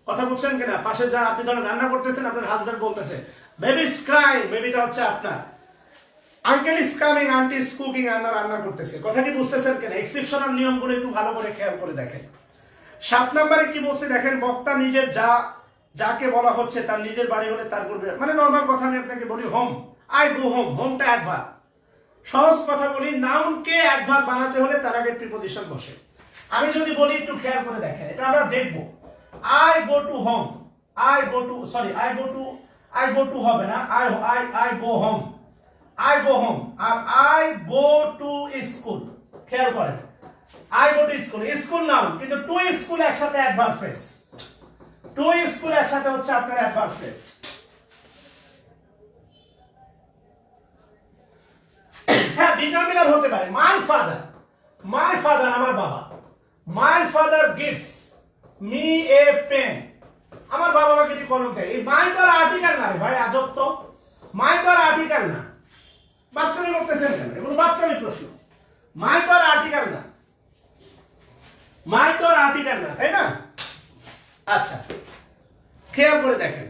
কথা বলছেন কিনা? পাশে যা আপনি ধরেন রান্না করতেছেন, আপনার হাজব্যান্ড বলতেছে বেবি ক্রাইং, বেবিটা হচ্ছে আপনার। Uncle is coming, aunty is cooking, আন্না রান্না করতেছে, কথা কি বুঝতেছেন কিনা? এক্সেপশনাল নিয়মগুলো একটু ভালো করে খেয়াল করে দেখেন। 7 নম্বরে কি বলছে দেখেন, বক্তা নিজের যা যাকে বলা হচ্ছে তার নিজের বাড়ি হলে তার পূর্বে, মানে নর্মাল কথা আমি আপনাকে বলি হোম, আই গো হোম, হোমটা অ্যাডভার্ব। সহজ কথা বলি, নাউনকে অ্যাডভার্ব বানাতে হলে তার আগে প্রিপজিশন বসে। আমি যদি বলি একটু খেয়াল করে দেখেন, এটা আমরা দেখব। I go to home, I go to, sorry I go to হবে না, I go home, I go home, আর আই গো টু স্কুল। খেয়াল করেন, I go to school, school noun, কিন্তু টু স্কুল একসাথে অ্যাডভার্ব ফ্রেজ, টু স্কুল একসাথে হচ্ছে আপনার অ্যাডভার্ব ফ্রেজ। হ্যাঁ, ডিটারমিনার হতে পারে। মাই ফাদার আমার বাবা, my father gives me a pen, আমার বাবা আমাকে একটি কলম দেয়। এই মাই তো আর আর্টিকেল না রে ভাই, আজব তো, মাই তো আর আর্টিকেল না। বাচ্চামি করতেছেন কেন? এগুলো বাচ্চামি প্রশ্ন। মাই তো আর আর্টিকেল না, মাই তো আর আর্টিকেল না, তাই না? আচ্ছা, খেয়াল করে দেখেন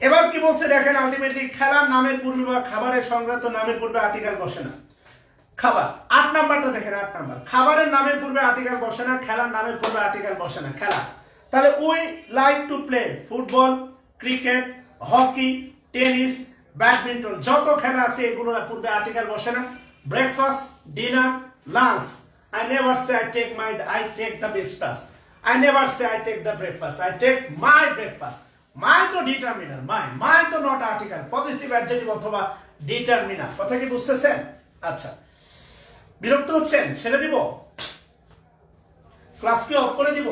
এবার কি বলছে দেখেন। আলটিমেটলি খেলার নামের পূর্বে বা খাবারের সংক্রান্ত নামের পূর্বে আর্টিকেল বসে না। খাবার 8 নাম্বারটা দেখেন, 8 নাম্বার, খাবারের নামের পূর্বে আর্টিকেল বসে না, খেলার নামের পূর্বে আর্টিকেল বসে না। খেলা, তাহলে we like to play football, cricket, hockey, tennis, badminton, যত খেলা আছে এগুলোর পূর্বে আর্টিকেল বসে না। Breakfast, dinner, lunch, I never say I take the breakfast, I never say I take the breakfast, I take my breakfast. My তো ডিটারমিনার, মাই তো নট আর্টিকেল, পজিটিভ অ্যাডজেক্টিভ অথবা ডিটারমিনার। কথা কি বুঝতেছেন? আচ্ছা, বিরক্ত হচ্ছেন? ছেড়ে দিব, ক্লাস কি অফ করে দিব?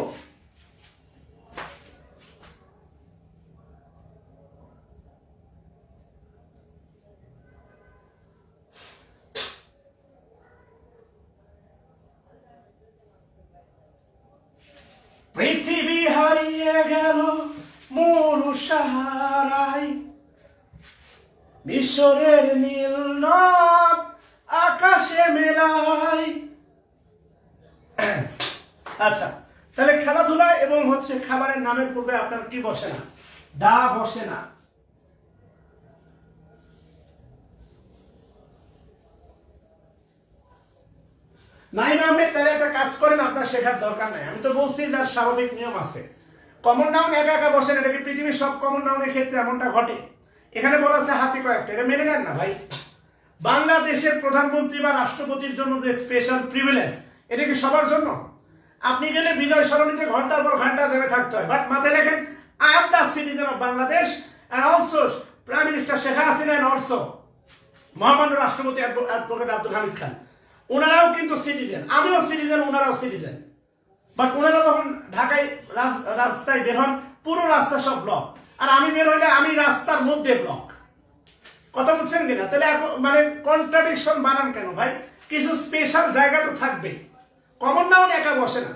পৃথিবী হারিয়ে গেল মরু সাহারায়, মিশরের নীল নদ আকাশে মেলায়। আচ্ছা, তাহলে খেলাধুলা এবং হচ্ছে খাবারের নামের পূর্বে আপনার কি বসে না? দা বসে না। নাইম আহমেদ, তাহলে একটা কাজ করেন, আপনার শেখার দরকার নাই। আমি তো বলছি তার স্বাভাবিক নিয়ম আছে। কমন নাউন একা একা বসে না, এটা কি পৃথিবীর সব কমন নাউনের ক্ষেত্রে এমনটা ঘটে? এখানে বলা আছে হাতি কয়েকটা, এটা মেনে নেন না ভাই। বাংলাদেশের প্রধানমন্ত্রী বা রাষ্ট্রপতির জন্য যে স্পেশাল প্রিভিলেজ, এটা কি সবার জন্য? আপনি গেলে বিজয় সরণিতে ঘন্টার পর ঘন্টা ধরে থাকতে হয়, বাট মাথায় লেখেন I am the citizen of Bangladesh and also prime minister Sheikh Hasina and also মহামান্য রাষ্ট্রপতি অ্যাডভোকেট আব্দুল হামিদ খান, ওনারাও কিন্তু সিটিজেন, আমিও সিটিজেন, ওনারাও সিটিজেন। বাট ওনারা যখন ঢাকায় রাস্তায় বের হন, পুরো রাস্তা সব ব্লক, আর আমি বের হইলে আমি রাস্তার মধ্যে ব্লক। কথা বুঝছেন কিনা? তাহলে মানে কন্ট্রাডিকশন বানান কেন ভাই? কিছু স্পেশাল জায়গা তো থাকবে। কমন নাউন একা বসে না,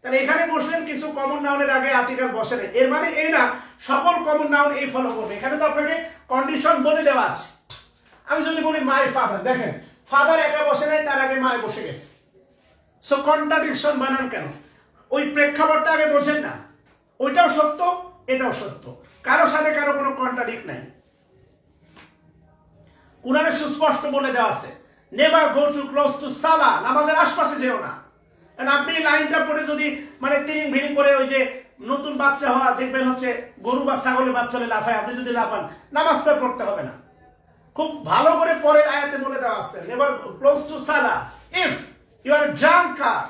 তাহলে এখানে বসলেন কিছু কমন নাউনের আগে আর্টিকেল বসে না, এর মানে এই না সকল কমন নাউন এই ফলো করবে। এখানে তো আপনাকে কন্ডিশন বলে দেওয়া আছে। আমি যদি বলি মাই ফাদার, দেখেন ফাদার একা বসে নাই, তার আগে মায় বসে গেছে। সো কন্ট্রাডিকশন বানান কেন? ওই প্রেক্ষাপটটা আগে বোঝেন না। ওইটাও সত্য, এটাও সত্য, কারো সাথে কারো কোনো কন্ট্রাডিক্ট নাই। কুরআনে সুস্পষ্ট বলে দেওয়া আছে never go to close to সালা, নামাজের আশপাশে যেও না। আপনি লাইনটা পড়ে যদি মানে তিরিং ভিড়িং করে ওই যে নতুন বাচ্চা হওয়া দেখবেন হচ্ছে গরু বা ছাগলের বাচ্চা লাফায়, আপনি যদি লাফান নামাজটা পড়তে হবে না। খুব ভালো করে পরের আয়াতে বলে দেওয়া আছে নেভার ক্লোজ টু সালা if you are drunker,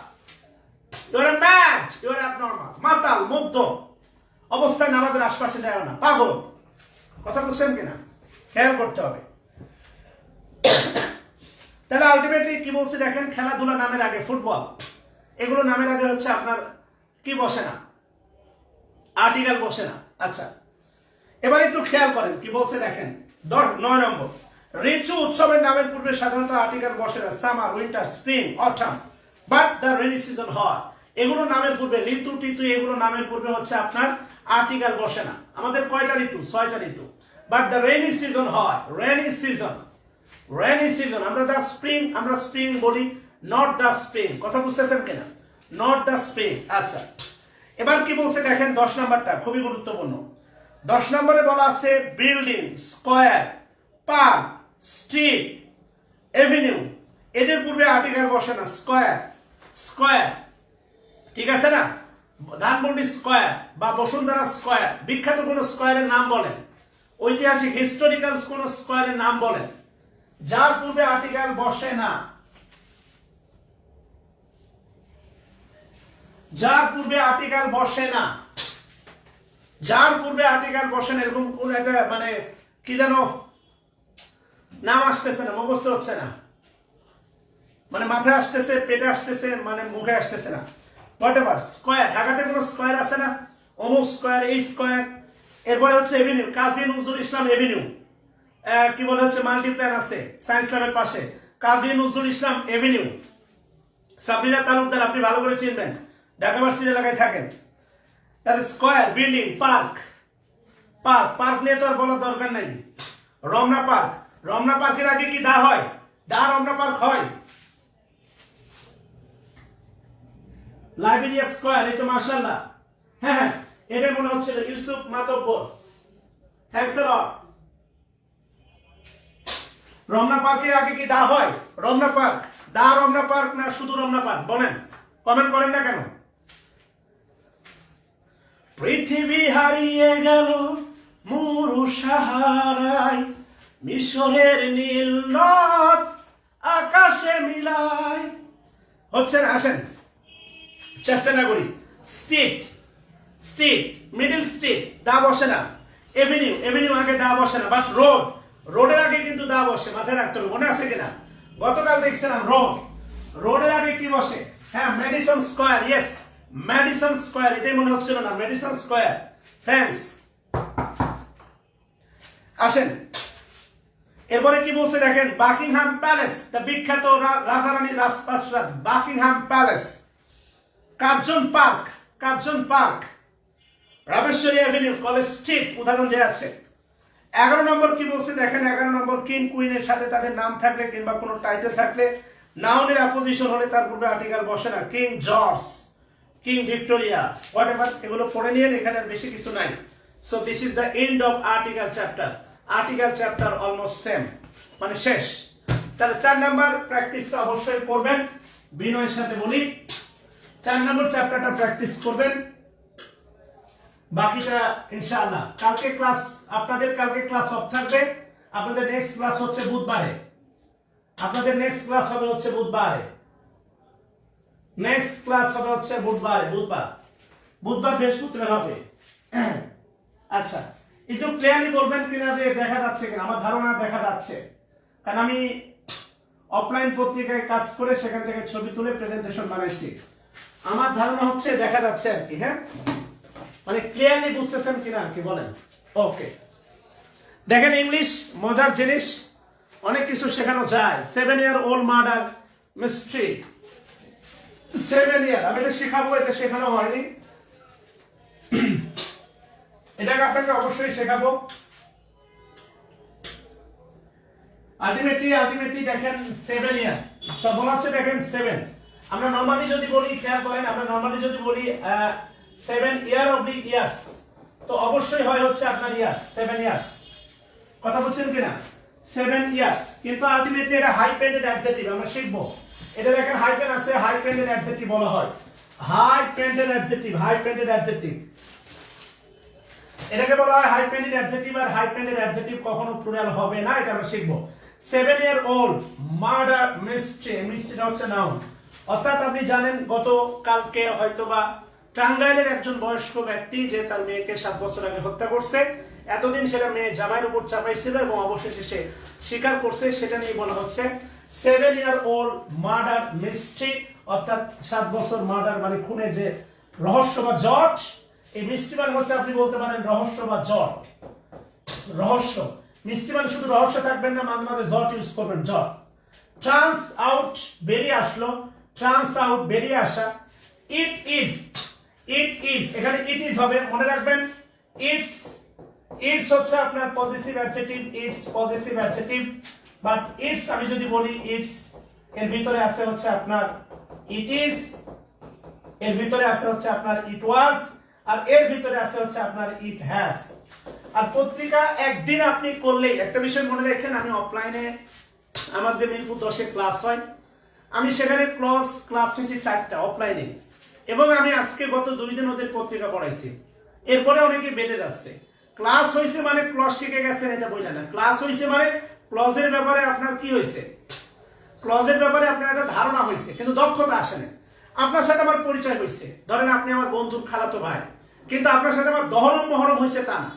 you are mad, you are abnormal, মাতাল মুগ্ধ অবস্থায় নামাজের আশপাশে যায় না, পাগল। কথা বুঝছেন কিনা? খেয়াল করতে হবে। তাহলে আলটিমেটলি কি বলছে দেখেন, খেলাধুলা নামের আগে, ফুটবল এগুলো নামের আগে হচ্ছে আপনার কি বসে না? আর্টিকেল বসে না। আচ্ছা, এবার একটু খেয়াল করেন কি বলছে দেখেন। 9 নম্বর, ঋতু উৎসবের নামের পূর্বে সাধারণত আর্টিকেল বসে না। Summer, winter, spring, autumn, but the rainy season হয়, এগুলো নামের পূর্বে, ঋতু টিতু এগুলো নামের পূর্বে হচ্ছে আপনার আর্টিকেল বসে না। আমাদের কয়টা ঋতু? 6টা ঋতু। বাট দ্য রেনি সিজন হয়, রেনি সিজন, রেনি সিজন। আমরা দ্য স্প্রিং, আমরা স্প্রিং বলি, নট দ্য স্প্রিং। কথা বুঝতেছেন কিনা? Not the spring. আচ্ছা, এবার কি বলছে দেখেন 10 নাম্বারটা খুবই গুরুত্বপূর্ণ। 10 নম্বরে বলা আছে building, square, park, street, Avenue, এদের পূর্বে আর্টিকেল বসে না। স্কোয়ার, স্কোয়ার, ঠিক আছে না? ধানমন্ডি স্কয়ার বা বসুন্ধরা স্কয়ার, বিখ্যাত কোন স্কয়ারের নাম বলেন, ঐতিহাসিক হিস্টোরিক্যাল কোন স্কয়ারের নাম বলেন, যার পূর্বে আর্টিকেল বসে না, যার পূর্বে আর্টিকেল বসে না, যার পূর্বে আর্টিকেল বসে না, এরকম কোন একটা মানে কি যেন নাম আসতেছে না, মুখস্থ হচ্ছে না, মানে মাথায় আসতেছে, পেটে আসতেছে, মানে মুখে আসতেছে না। হোয়াটএভার স্কয়ার, ঢাকাতে কোনো স্কয়ার আছে না, অমুক স্কয়ার, এই স্কয়ার। এরপরে হচ্ছে এভিনিউ, কাজী নজরুল ইসলাম এভিনিউ, কি বলে হচ্ছে মাল্টিপ্ল্যান আছে সায়েন্স ল্যাবের পাশে, কাজী নজরুল ইসলাম এভিনিউ। সাবরিনা তালুকদার আপনি ভালো করে চিনবেন, ঢাকা ভার্সিটি এলাকায় থাকেন। তাহলে square, building, park, park, park নিয়ে তো আর বলার দরকার নাই। রমনা পার্ক, রমনা পার্কের আগে কি দা হয়? দা রমনা পার্ক হয়। লাইবেরিয়া স্কয়ার, এই তো মাশাআল্লাহ, হ্যাঁ হ্যাঁ, এটা মনে হচ্ছিল ইউসুফ মাতব্বর, থ্যাঙ্কস আ লট। রমনা পার্কের আগে কি দা হয়? রমনা পার্ক, দা রমনা পার্ক না শুধু রমনা পার্ক বলেন, কমেন্ট করেন না কেন? পৃথিবী হারিয়ে গেল মুরু সাহারায়, মিশরের নীল নদ আকাশে মিলায়। হচ্ছে না, আসেন চেষ্টা না করি। স্ট্রিট, স্ট্রিট, মিডল স্ট্রিট, দা বসে না। এভিনিউ, এভিনিউ আগে দা বসে না, বাট রোড, রোডের আগে কিন্তু দা বসে, মাথায় রাখতে হবে, মনে আছে কিনা? গতকাল দেখছিলাম রোড, রোডের আগে কি বসে? হ্যাঁ, Madison square, yes Madison square, এটাই মনে হচ্ছিল না, ম্যাডিসন স্কয়ার, থ্যাঙ্কস। আসেন এরপরে কি বলছে দেখেন, বাকিংহাম প্যালেস, দ্য বিখ্যাত রাজারানী রাজপ্রাসাদ Buckingham palace. Curzon park, Curzon park, Rameshwari avenue, college street, উদাহরণ দেওয়া আছে। 11 নম্বর কি বলছে দেখেন, 11 নম্বর, কিং কুইনের সাথে তাদের নাম থাকলে কিংবা কোনো টাইটেল থাকলে নাউনের অপোজিশন হলে তার পূর্বে আর্টিকেল বসে না। King George, king Victoria, whatever, এগুলো পড়ে নিয়ে এখানে আর বেশি কিছু নাই। So this is the end of article chapter. Article chapter almost same, মানে শেষ। তাহলে 4 নাম্বার প্র্যাকটিসটা অবশ্যই করবেন, বিনয়ের সাথে বলি 4 নম্বর চ্যাপ্টারটা প্র্যাকটিস করবেন, বাকিটা ইনশাআল্লাহ কালকে ক্লাস, আপনাদের কালকে ক্লাস অফ থাকবে। আপনাদের নেক্সট ক্লাস হচ্ছে বুধবারে, আপনাদের নেক্সট ক্লাস হবে হচ্ছে বুধবারে, নেক্সট ক্লাস হবে হচ্ছে বুধবারে, বুধবার, বুধবার বৃহস্পতিবার হবে। আচ্ছা, একটু ক্লিয়ারলি বলবেন কিনা যে দেখা যাচ্ছে কিনা, আমার ধারণা দেখা যাচ্ছে, কারণ আমি অফলাইন পত্রিকায় কাজ করে সেখান থেকে ছবি তুলে প্রেজেন্টেশন বানাইছি, আমার ধারণা হচ্ছে দেখা যাচ্ছে আর কি। হ্যাঁ, মানে ক্লিয়ারলি বুঝতেছেন কিনা আর কি বলেন। ওকে, দেখেন ইংলিশ মজার জিনিস, অনেক কিছু শেখানো যায়। 7 ইয়ার ওল্ড মার্ডার মিস্ট্রি, 7 ইয়ার, আমি এটা শেখাবো, এটা শেখানো হয়নি, এটাকে আপনাকে অবশ্যই শেখাবো। আলটিমেটলি দেখেন 7 ইয়ার, তো বলা হচ্ছে দেখেন 7, আমরা নরমালি যদি বলি, খেয়াল করেন, আমরা নরমালি যদি বলি 7 ইয়ার অবলিক ইয়ার্স, তো অবশ্যই হয় হচ্ছে আপনার ইয়ার্স, 7 ইয়ার্স, কথা বলছেন কিনা? 7 ইয়ার্স, কিন্তু আলটিমেটলি এটা হাইপেন্ডেড অ্যাডজেক্টিভ, আমরা শিখবো। এটা দেখেন হাইপেন আছে, হাইপেন্ডেড অ্যাডজেক্টিভ বলা হয়, হাইপেন্ডেড অ্যাডজেক্টিভ, হাইপেন্ডেড অ্যাডজেক্টিভ, এটাকে বলা হয় হাইপেন্ডেড অ্যাডজেক্টিভ। আর হাইপেন্ডেড অ্যাডজেক্টিভ কখনো প্লুরাল হবে না, এটা আমরা শিখবো। 7 ইয়ার ওল্ড মার্ডার মিস্ট্রি, মিস্ট্রিটা হচ্ছে নাউন, অর্থাৎ আপনি জানেন গতকালকে হয়তোবা টাঙ্গাইলের একজন বয়স্ক ব্যক্তি যে তার মেয়েকে 7 বছর আগে হত্যা করছে, এতদিন সেটা মেয়ে জামাইয়ের উপর চাপাইছিল এবং অবশেষে সে স্বীকার করছে, সেটা নিয়ে বলা হচ্ছে 7 ইয়ার ওল্ড মার্ডার মিস্ট্রি, অর্থাৎ 7 বছর মার্ডার মানে খুনের যে রহস্য বা জট, এই মিস্ট্রি মানে হচ্ছে আপনি বলতে পারেন রহস্য বা জট, রহস্য। মিস্ট্রি মানে শুধু রহস্য থাকবেন না, মাঝে মাঝে জট ইউজ করবেন, জট। ট্রান্স আউট, বেরিয়ে আসলো, ট্রান্স আউট, বেরিয়ে আসা। ইট ইজ, ইট ইজ, এখানে ইট ইজ হবে, মনে রাখবেন। ইটস, ইটস হচ্ছে আপনার positive adjective, it's positive adjective, but it's আমি যদি বলি ইটস, এর ভিতরে আছে হচ্ছে আপনার ইট ইজ, এর ভিতরে আছে হচ্ছে আপনার ইট ওয়াজ, আর এর ভিতরে আছে হচ্ছে আপনার ইট হ্যাজ। আর পত্রিকা একদিন আপনি করলেই, একটা বিষয় মনে রাখেন, আমি অফলাইনে আমার যে মিরপুর 10-এ ক্লাস হয়, আমি সেখানে ক্লাস নিয়েছি 4টা অফলাইনে। এবং আমি আজকে গত 2 দিন ওদের পত্রিকা পড়াইছি, এরপরে অনেকে বেঁধে যাচ্ছে। ক্লাস হয়েছে মানে ক্লজ শিখে গেছেন এটা বললেন না, ক্লাস হয়েছে মানে ক্লজের ব্যাপারে আপনার কি হয়েছে, ক্লজের ব্যাপারে আপনার একটা ধারণা হয়েছে, কিন্তু দক্ষতা আসে না। আপনার সাথে আমার পরিচয় হয়েছে, ধরেন আপনি আমার বন্ধুর খালাতো ভাই, কিন্তু আপনার সাথে আমার দহরম মহরম হয়েছে তা না।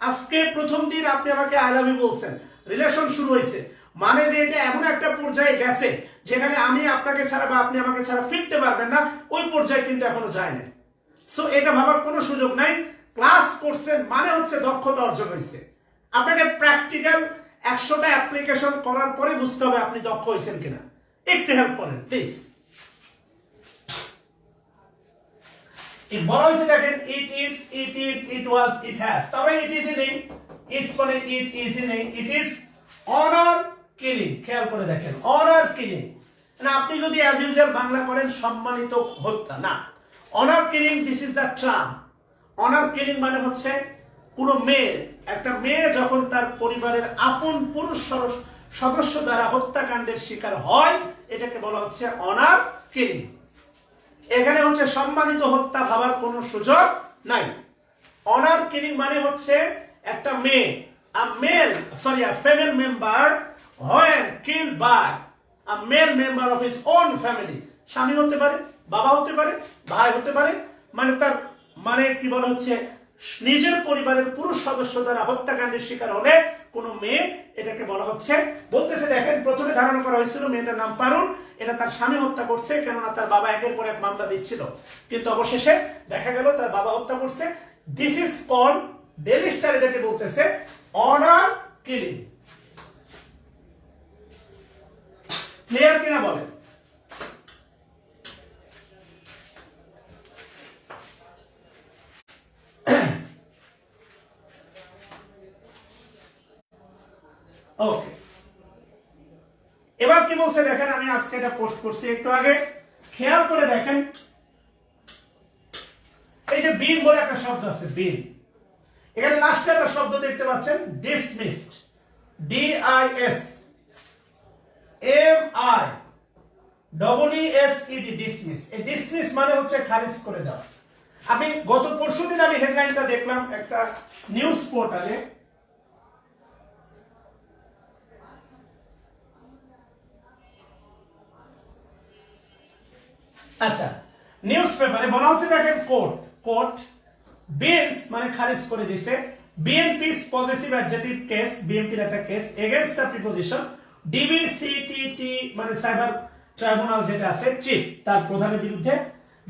আজকে প্রথম দিন আপনি আমাকে আই লাভ ইউ বলছেন, রিলেশন শুরু হয়েছে, মানে যে এটা এমন একটা পর্যায়ে গেছে যেখানে আমি আপনাকে ছাড়া বা আপনি আমাকে ছাড়া ফিরতে পারবেন না, ওই পর্যায়ে কিন্তু এখনো যায় না। সো এটা ভাবার কোনো সুযোগ নাই। ক্লাস করছেন মানে হচ্ছে দক্ষতা অর্জন হয়েছে। আপনাকে প্র্যাকটিক্যাল 100টা অ্যাপ্লিকেশন করার পরে বুঝতে হবে আপনি দক্ষ হয়েছেন কিনা। একটু হেল্প করেন প্লিজ। বলা হয়েছে দেখেন, it is, it was, it has, তবে ইট ইজ নেই, ইটস মানে ইট ইজ নেই, ইট ইজ অনার কিলিং। খেয়াল করে দেখেন, অনার কিলিং না, আপনি যদি অ্যাজ ইউজুয়াল বাংলা করেন সম্মানিত হত্যা না, honour killing this is the term. Honour killing মানে হচ্ছে কোনো মেয়ে, একটা মেয়ে যখন তার পরিবারের আপন পুরুষ সদস্য দ্বারা হত্যাকাণ্ডের শিকার হয়, এটাকে বলা হচ্ছে অনার কিলিং। এখানে হচ্ছে সম্মানিত হত্যা ভাবার কোনো সুযোগ নাই। অনার কিলিং মানে হচ্ছে একটা মেয়ে, a female member when killed by a male member of his own family। স্বামী হতে পারে, বাবা হতে পারে, ভাই হতে পারে, মানে তার মানে কি বলা হচ্ছে নিজের পরিবারের পুরুষ সদস্য দ্বারা হত্যাকাণ্ডের শিকার হলে কোনো মেয়ে, এটাকে বলা হচ্ছে। বলতেছে দেখেন, প্রথমে ধারণা করা হয়েছিল মেয়েটার নাম পারুল, এটা তার স্বামী হত্যা করছে, কেননা তার বাবা একের পর এক মামলা দিচ্ছিল, কিন্তু অবশেষে দেখা গেল তার বাবা হত্যা করছে। This is called, Daily Star এটাকে বলতেছে অনার কিলিং। ক্লিয়ার কিনা বলেন? ওকে, এবার কি বলছে দেখেন, আমি আজকে এটা পোস্ট করছি একটু আগে, খেয়াল করে দেখেন। এই যে বিল বলে একটা শব্দ আছে, বিল, এখানে লাস্টে একটা শব্দ দেখতে পাচ্ছেন, ডিসমিসড, DISMISED, ডিসমিস। এই ডিসমিস মানে হচ্ছে খারিজ করে দেওয়া। আমি গত পরশুদিন আমি হেডলাইনটা দেখলাম একটা নিউজ পোর্টালে, আচ্ছা নিউজ পেপারে বলা হচ্ছে দেখেন, কোর্ট বিলস মানে খারিজ করে দিয়েছে বিএনপি's পজেসিভ অ্যাডজেক্টিভ কেস, বিএনপির একটা কেস এগেইনস্ট দ্য প্রিপোজিশন ডিবিসিটিটি মানে সাইবার ট্রাইব্যুনাল যেটা আছে চিফ, তার প্রধানের বিরুদ্ধে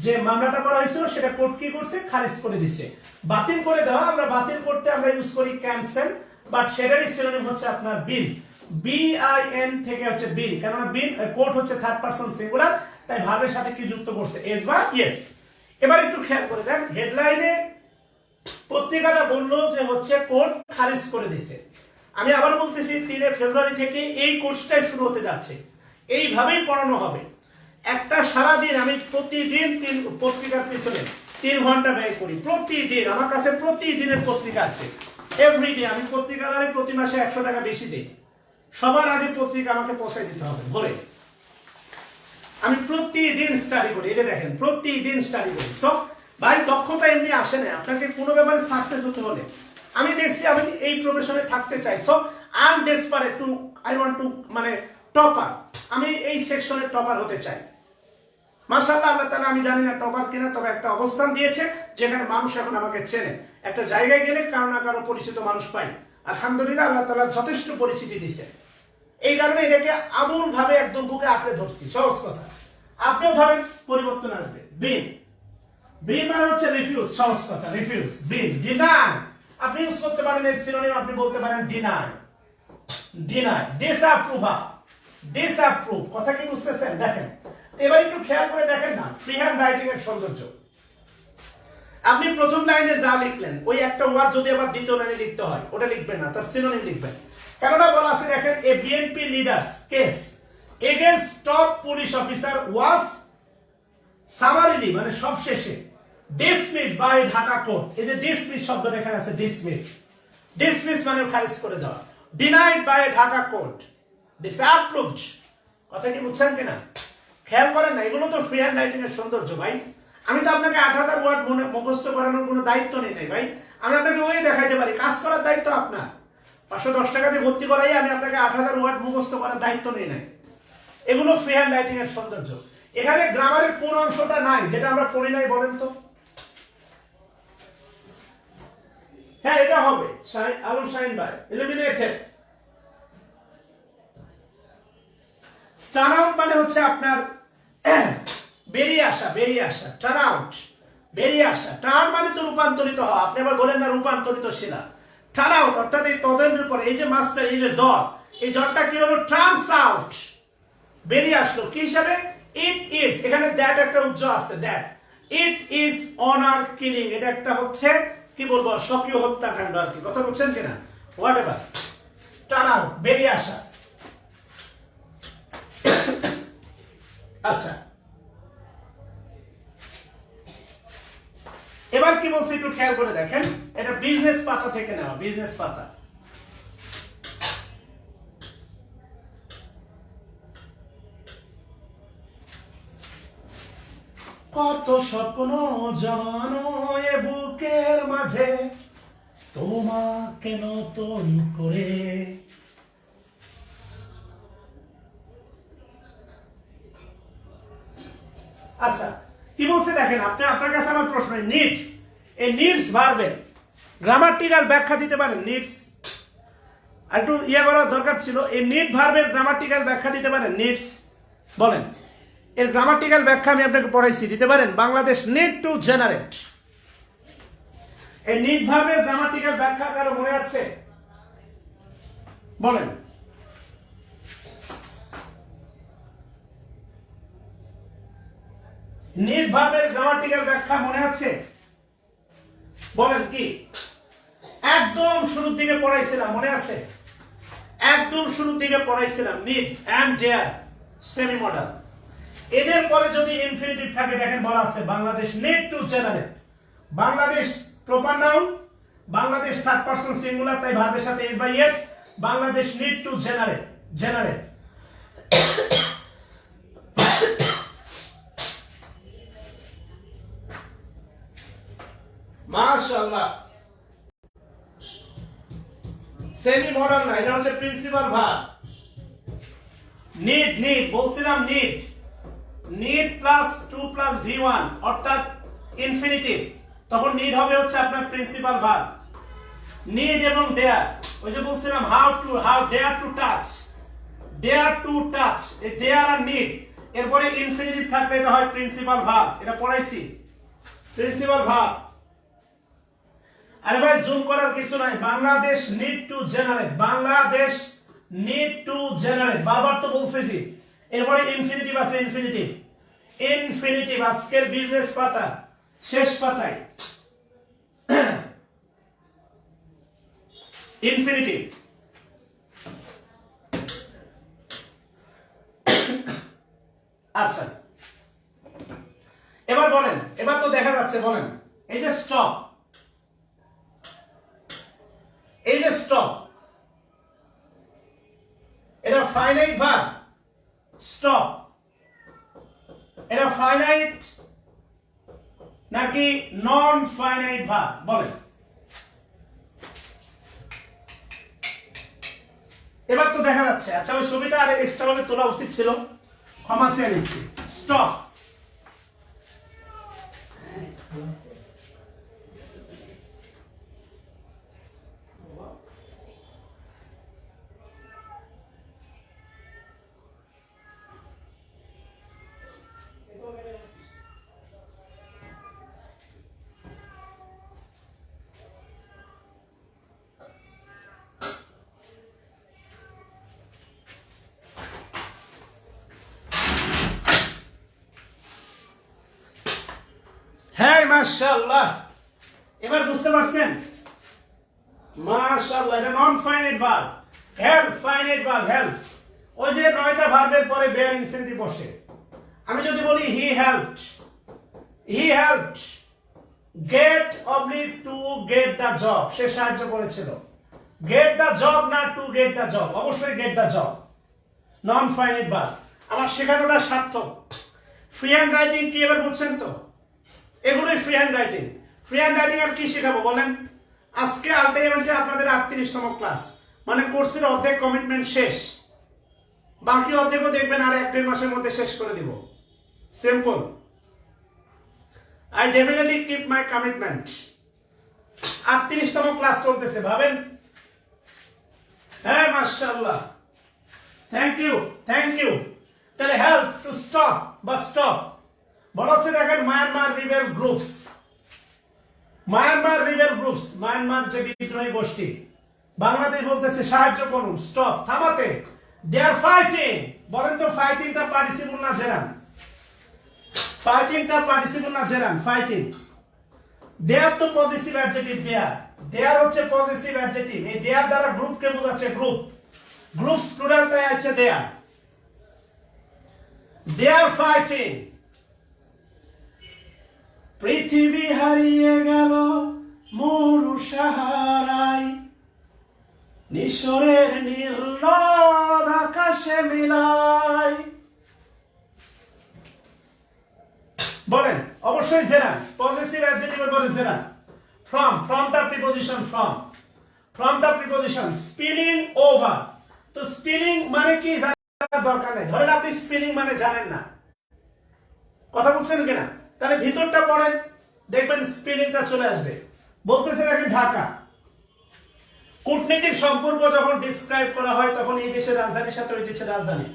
যে মামলাটা করা হয়েছিল সেটা কোর্ট কি করছে, খারিজ করে দিয়েছে, বাতিল করে দেওয়া। আমরা বাতিল করতে আমরা ইউজ করি ক্যান্সেল, বাট সেটারই সিনোনিম হচ্ছে আপনার বিল, BIN থেকে হচ্ছে বিল, কেননা বিল কোর্ট হচ্ছে থার্ড পারসন সিঙ্গুলার, তাই ভার্বের সাথে কি যুক্ত করছে, এস বা ইয়েস। এবার একটু খেয়াল করে দেন, হেডলাইনে পত্রিকাটা বললো যে হচ্ছে কোর্ট খারিজ করে দিছে। আমি আবার বলতেছি 3 ফেব্রুয়ারি থেকে এই কোর্সটাই শুরু হতে যাচ্ছে, এইভাবেই পড়ানো হবে। একটা সারাদিন আমি প্রতিদিন পত্রিকার পিছনে 3 ঘন্টা ব্যয় করি, প্রতিদিন আমার কাছে প্রতিদিনের পত্রিকা আছে, এভরিডে। আমি পত্রিকাদারে প্রতি মাসে 100 টাকা বেশি দিই, সবার আগে পত্রিকা আমাকে পৌঁছায় দিতে হবে ঘরে। আমি প্রতিদিন স্টাডি করি, এটা দেখেন প্রতিদিন স্টাডি করি। সো ভাই দক্ষতা এমনি আসে না, আপনাকে কোনো ব্যাপারে সাকসেস হতে হলে, আমি দেখছি আমি এই প্রফেশনে থাকতে চাই, so I am desperate to, I want to মানে টপার, আমি এই সেকশনে টপার হতে চাই। মাশাআল্লাহ, আল্লাহ তাআলা আমি জানি না টপার কিনা, তবে একটা অবস্থান দিয়েছে যেখানে মানুষ এখন আমাকে চেনে। একটা জায়গায় গেলে কারো না কারো পরিচিত মানুষ পাই, আলহামদুলিল্লাহ আল্লাহ তাআলা যথেষ্ট পরিচিতি দিয়েছে। এই কারণে এটাকে আমূল ভাবে একদম বুকে আঁকড়ে ধরছি। সহজ কথা, আপনিও ধরেন পরিবর্তন আসবে। বিন মানে হচ্ছে রিফিউজ, সহজ কথা রিফিউজ। বিন ডিনাই আপনি ইউজ করতে পারেন, এর সিনোনিম আপনি বলতে পারেন ডিনাই, ডিসঅ্যাপ্রুভ। কথা কি বুঝতেছেন? দেখেন এবার একটু খেয়াল করে দেখেন না ফ্রি হ্যান্ড রাইটিং এর সৌন্দর্য। আপনি প্রথম লাইনে যা লিখলেন, ওই একটা ওয়ার্ড যদি আবার দ্বিতীয় লাইনে লিখতে হয়, ওটা লিখবেন না, তার সিনোনিম লিখবেন। কেননা বলা আছে দেখেন, a BNP leaders case against top police officer was summarily মানে সবশেষে ডিসমিস বাই ঢাকা কোর্ট। এই যে ডিসমিস শব্দটা এখানে আছে, ডিসমিস মানে খারিজ করে দেওয়া, ডিনাইড বাই ঢাকা কোর্ট, ডিসঅ্যাপ্রুভড। কথা কি বুঝছেন কিনা? খেয়াল করেন না, এগুলো তো ফ্রি হ্যান্ড রাইটিং এর সৌন্দর্য ভাই। আমি তো আপনাকে 8,000 ওয়ার্ড মুখস্থ করানোর কোনো দায়িত্ব নেই নাই ভাই। আমি আপনাকে ওই দেখাইতে পারি, কাজ করার দায়িত্ব আপনার। 510 টাকা দিয়ে ভর্তি করাই আমি আপনাকে 8,000 ওয়ার্ড মুখস্থ করার দায়িত্ব নেই নাই। এগুলো ফ্রি হ্যান্ড রাইটিং এর সৌন্দর্য। এখানে গ্রামারের কোন অংশটা নাই যেটা আমরা পড়ি নাই বলেন তো? হ্যাঁ, এটা হবে আলম শাহিন ভাই, এলিমিনেটেড। স্টান আউট মানে হচ্ছে আপনার বেরিয়ে আসা, বেরিয়ে আসা, টার্ন আউট, বেরিয়ে আসা। টার্ন মানে তো রূপান্তরিত হওয়া, আপনি আবার বলেন না রূপান্তরিত শিলা। টার্ন আউট অর্থাৎ এই তদন্তের পরে এই যে মাস্টার, এই যে জ্বর, এই জ্বরটা কি হলো? ট্রান্স আউট, বেরিয়ে আসলো। কি হিসাবে? ইট ইজ, এখানে দ্যাট একটা উজ্জ আছে, that it is honour killing, এটা একটা হচ্ছে কি বলবো সক্রিয় হত্যাকাণ্ড আর কি, কথা বলছেন কিনা, হোয়াট এভার। টার্ন আউট, বেরিয়ে আসা। আচ্ছা, এবার কি বলছি একটু খেয়াল করে দেখেন, এটা বিজনেস পাতা থেকে নেওয়া, বিজনেস পাতা। কত স্বপ্ন জমানো এ বুকের মাঝে, তোমাকে নতুন করে। আচ্ছা, কি বলছে দেখেন, আপনি আপনার কাছে আমার প্রশ্ন, নিড, এই নিডস ভার্বের গ্রামাটিক্যাল ব্যাখ্যা দিতে পারেন? নিডস একটু ইয়ে করার দরকার ছিল। এই নিড ভার্বের গ্রামাটিক্যাল ব্যাখ্যা দিতে পারেন? নিডস বলেন, এর গ্রামাটিক্যাল ব্যাখ্যা আমি আপনাকে পড়াইছি, দিতে পারেন? বাংলাদেশ নিড টু জেনারেট, এই নিড ভার্বের গ্রামাটিক্যাল ব্যাখ্যা কারো মনে আছে? বলেন। নিড ভার্বের গ্রামাটিক্যাল ব্যাখ্যা মনে আছে? বলেন কি? একদম শুরুর দিকে পড়াইছিলাম, মনে আছে? একদম শুরুর দিকে পড়াইছিলাম, need and dare semi modal. এদের পরে যদি ইনফিনিটিভ থাকে, দেখেন বলা আছে Bangladesh need to generate. Bangladesh proper noun, Bangladesh third person singular, তাই ভার্বের সাথে S by S. Bangladesh need to generate, generate. মাশাআল্লাহ, সেমি মডাল না, এটা হচ্ছে প্রিন্সিপাল ভার্ব। নিড, নিড বলছিলাম, need, need plus to plus ভি1 অর্থাৎ ইনফিনিটিভ, তখন নিড হবে হচ্ছে আপনার প্রিন্সিপাল ভার্ব। নিড এবং ডেয়ার, ওই যে বলছিলাম how dare to touch, dare to touch, এই ডেয়ার আর নিড এরপরে ইনফিনিটিভ থাকলে এটা হয় প্রিন্সিপাল ভার্ব। এটা পড়াইছি, প্রিন্সিপাল ভার্ব। আরে ভাই জুম করার কিছু নাই, Bangladesh need to generate, Bangladesh need to generate, বারবার তো বলতেছি। এরপরে ইনফিনিটিভ আছে, ইনফিনিটিভ, ইনফিনিটিভ। আজকের বিজনেস পাতা শেষ পাতায় ইনফিনিটিভ। আচ্ছা, এবার বলেন, এবার তো দেখা যাচ্ছে, বলেন এই যে স্টপ, এই যে স্টপ, এটা ফাইনাইট ভার্ব। স্টপ এটা ফাইনাইট নাকি নন ফাইনাইট ভার্ব? বলেন। এবার তো দেখা যাচ্ছে। আচ্ছা, ওই ছবিটা আর এক্সট্রা ভাবে তোলা উচিত ছিল, ক্ষমা চেয়ে নিচ্ছি। স্টপ, হ্যাঁ মাশাআল্লাহ, এবার বুঝতে পারছেন? মাশাআল্লাহ, এটা নন finite verb. Help, finite verb help. ওই যে 9টা ভার্বের পরে বেয়ার ইনফিনিটিভ বসে। আমি যদি বলি he helped, he helped get oblique to get the job, সে সাহায্য করেছিল। গেট দ্য জব না টু গেট দ্য জব, অবশ্যই get the job, non finite verb. আমার শেখানোটা সার্থক। ফ্রি হ্যান্ড রাইটিং কি এবার বুঝছেন তো? এগুলোই free hand writing. Free hand writing আর কি শেখাবো বলেন? আজকে আলটিমেটলি আপনাদের 38তম ক্লাস, মানে কোর্সের অর্ধেক কমিটমেন্ট শেষ, বাকি অর্ধেকও দেখবেন আর 1-1.5 মাসের মধ্যে শেষ করে দিব। Simple, I definitely keep my commitment. 38তম ক্লাস চলতেছে, ভাবেন। হ্যাঁ মাশাআল্লাহ, থ্যাংক ইউ থ্যাংক ইউ। তাহলে হেল্প টু স্টপ বা স্টপ বলা হচ্ছে, দেখেন Myanmar rebel groups, Myanmar rebel groups, Myanmar যে বিদ্রোহী গোষ্ঠী, বাংলাদেশ বলতেছে সাহায্য করুন, স্টপ, থামাতে। They are fighting. বলেন তো ফাইটিংটা পার্টিসিপল না জেরান? ফাইটিংটা পার্টিসিপল না জেরান? ফাইটিং। দেয়ার তো পজিটিভ অ্যাডজেক্টিভ, দেয়ার হচ্ছে পজিটিভ অ্যাডজেক্টিভ। এই দেয়ার দ্বারা গ্রুপকে বোঝাচ্ছে, গ্রুপস প্লুরালটাই আছে দেয়ার। দে আর ফাইটিং। পৃথিবী হারিয়ে গেল মরু সাহারায়, নিশোরের নীল নদ আকাশে মিলায়। বলেন অবশ্যই জেরান, পজিটিভ অ্যাডজেক্টিভের পরে জেরান। ফ্রমটা প্রিপজিশন, ফ্রমটা প্রিপজিশন। স্পিলিং ওভার, তো স্পিলিং মানে কি জানার দরকার নেই। ধরেন আপনি স্পিলিং মানে জানেন না, কথা বলছেন কিনা? তাহলে ভিতরটা পড়েন, দেখবেন স্পেলিংটা চলে আসবে। বলতেছে দেখেন ঢাকা, কূটনৈতিক সম্পর্ক যখন ডিসক্রাইব করা হয় তখন এই দেশের রাজধানীর সাথে ওই দেশের রাজধানী।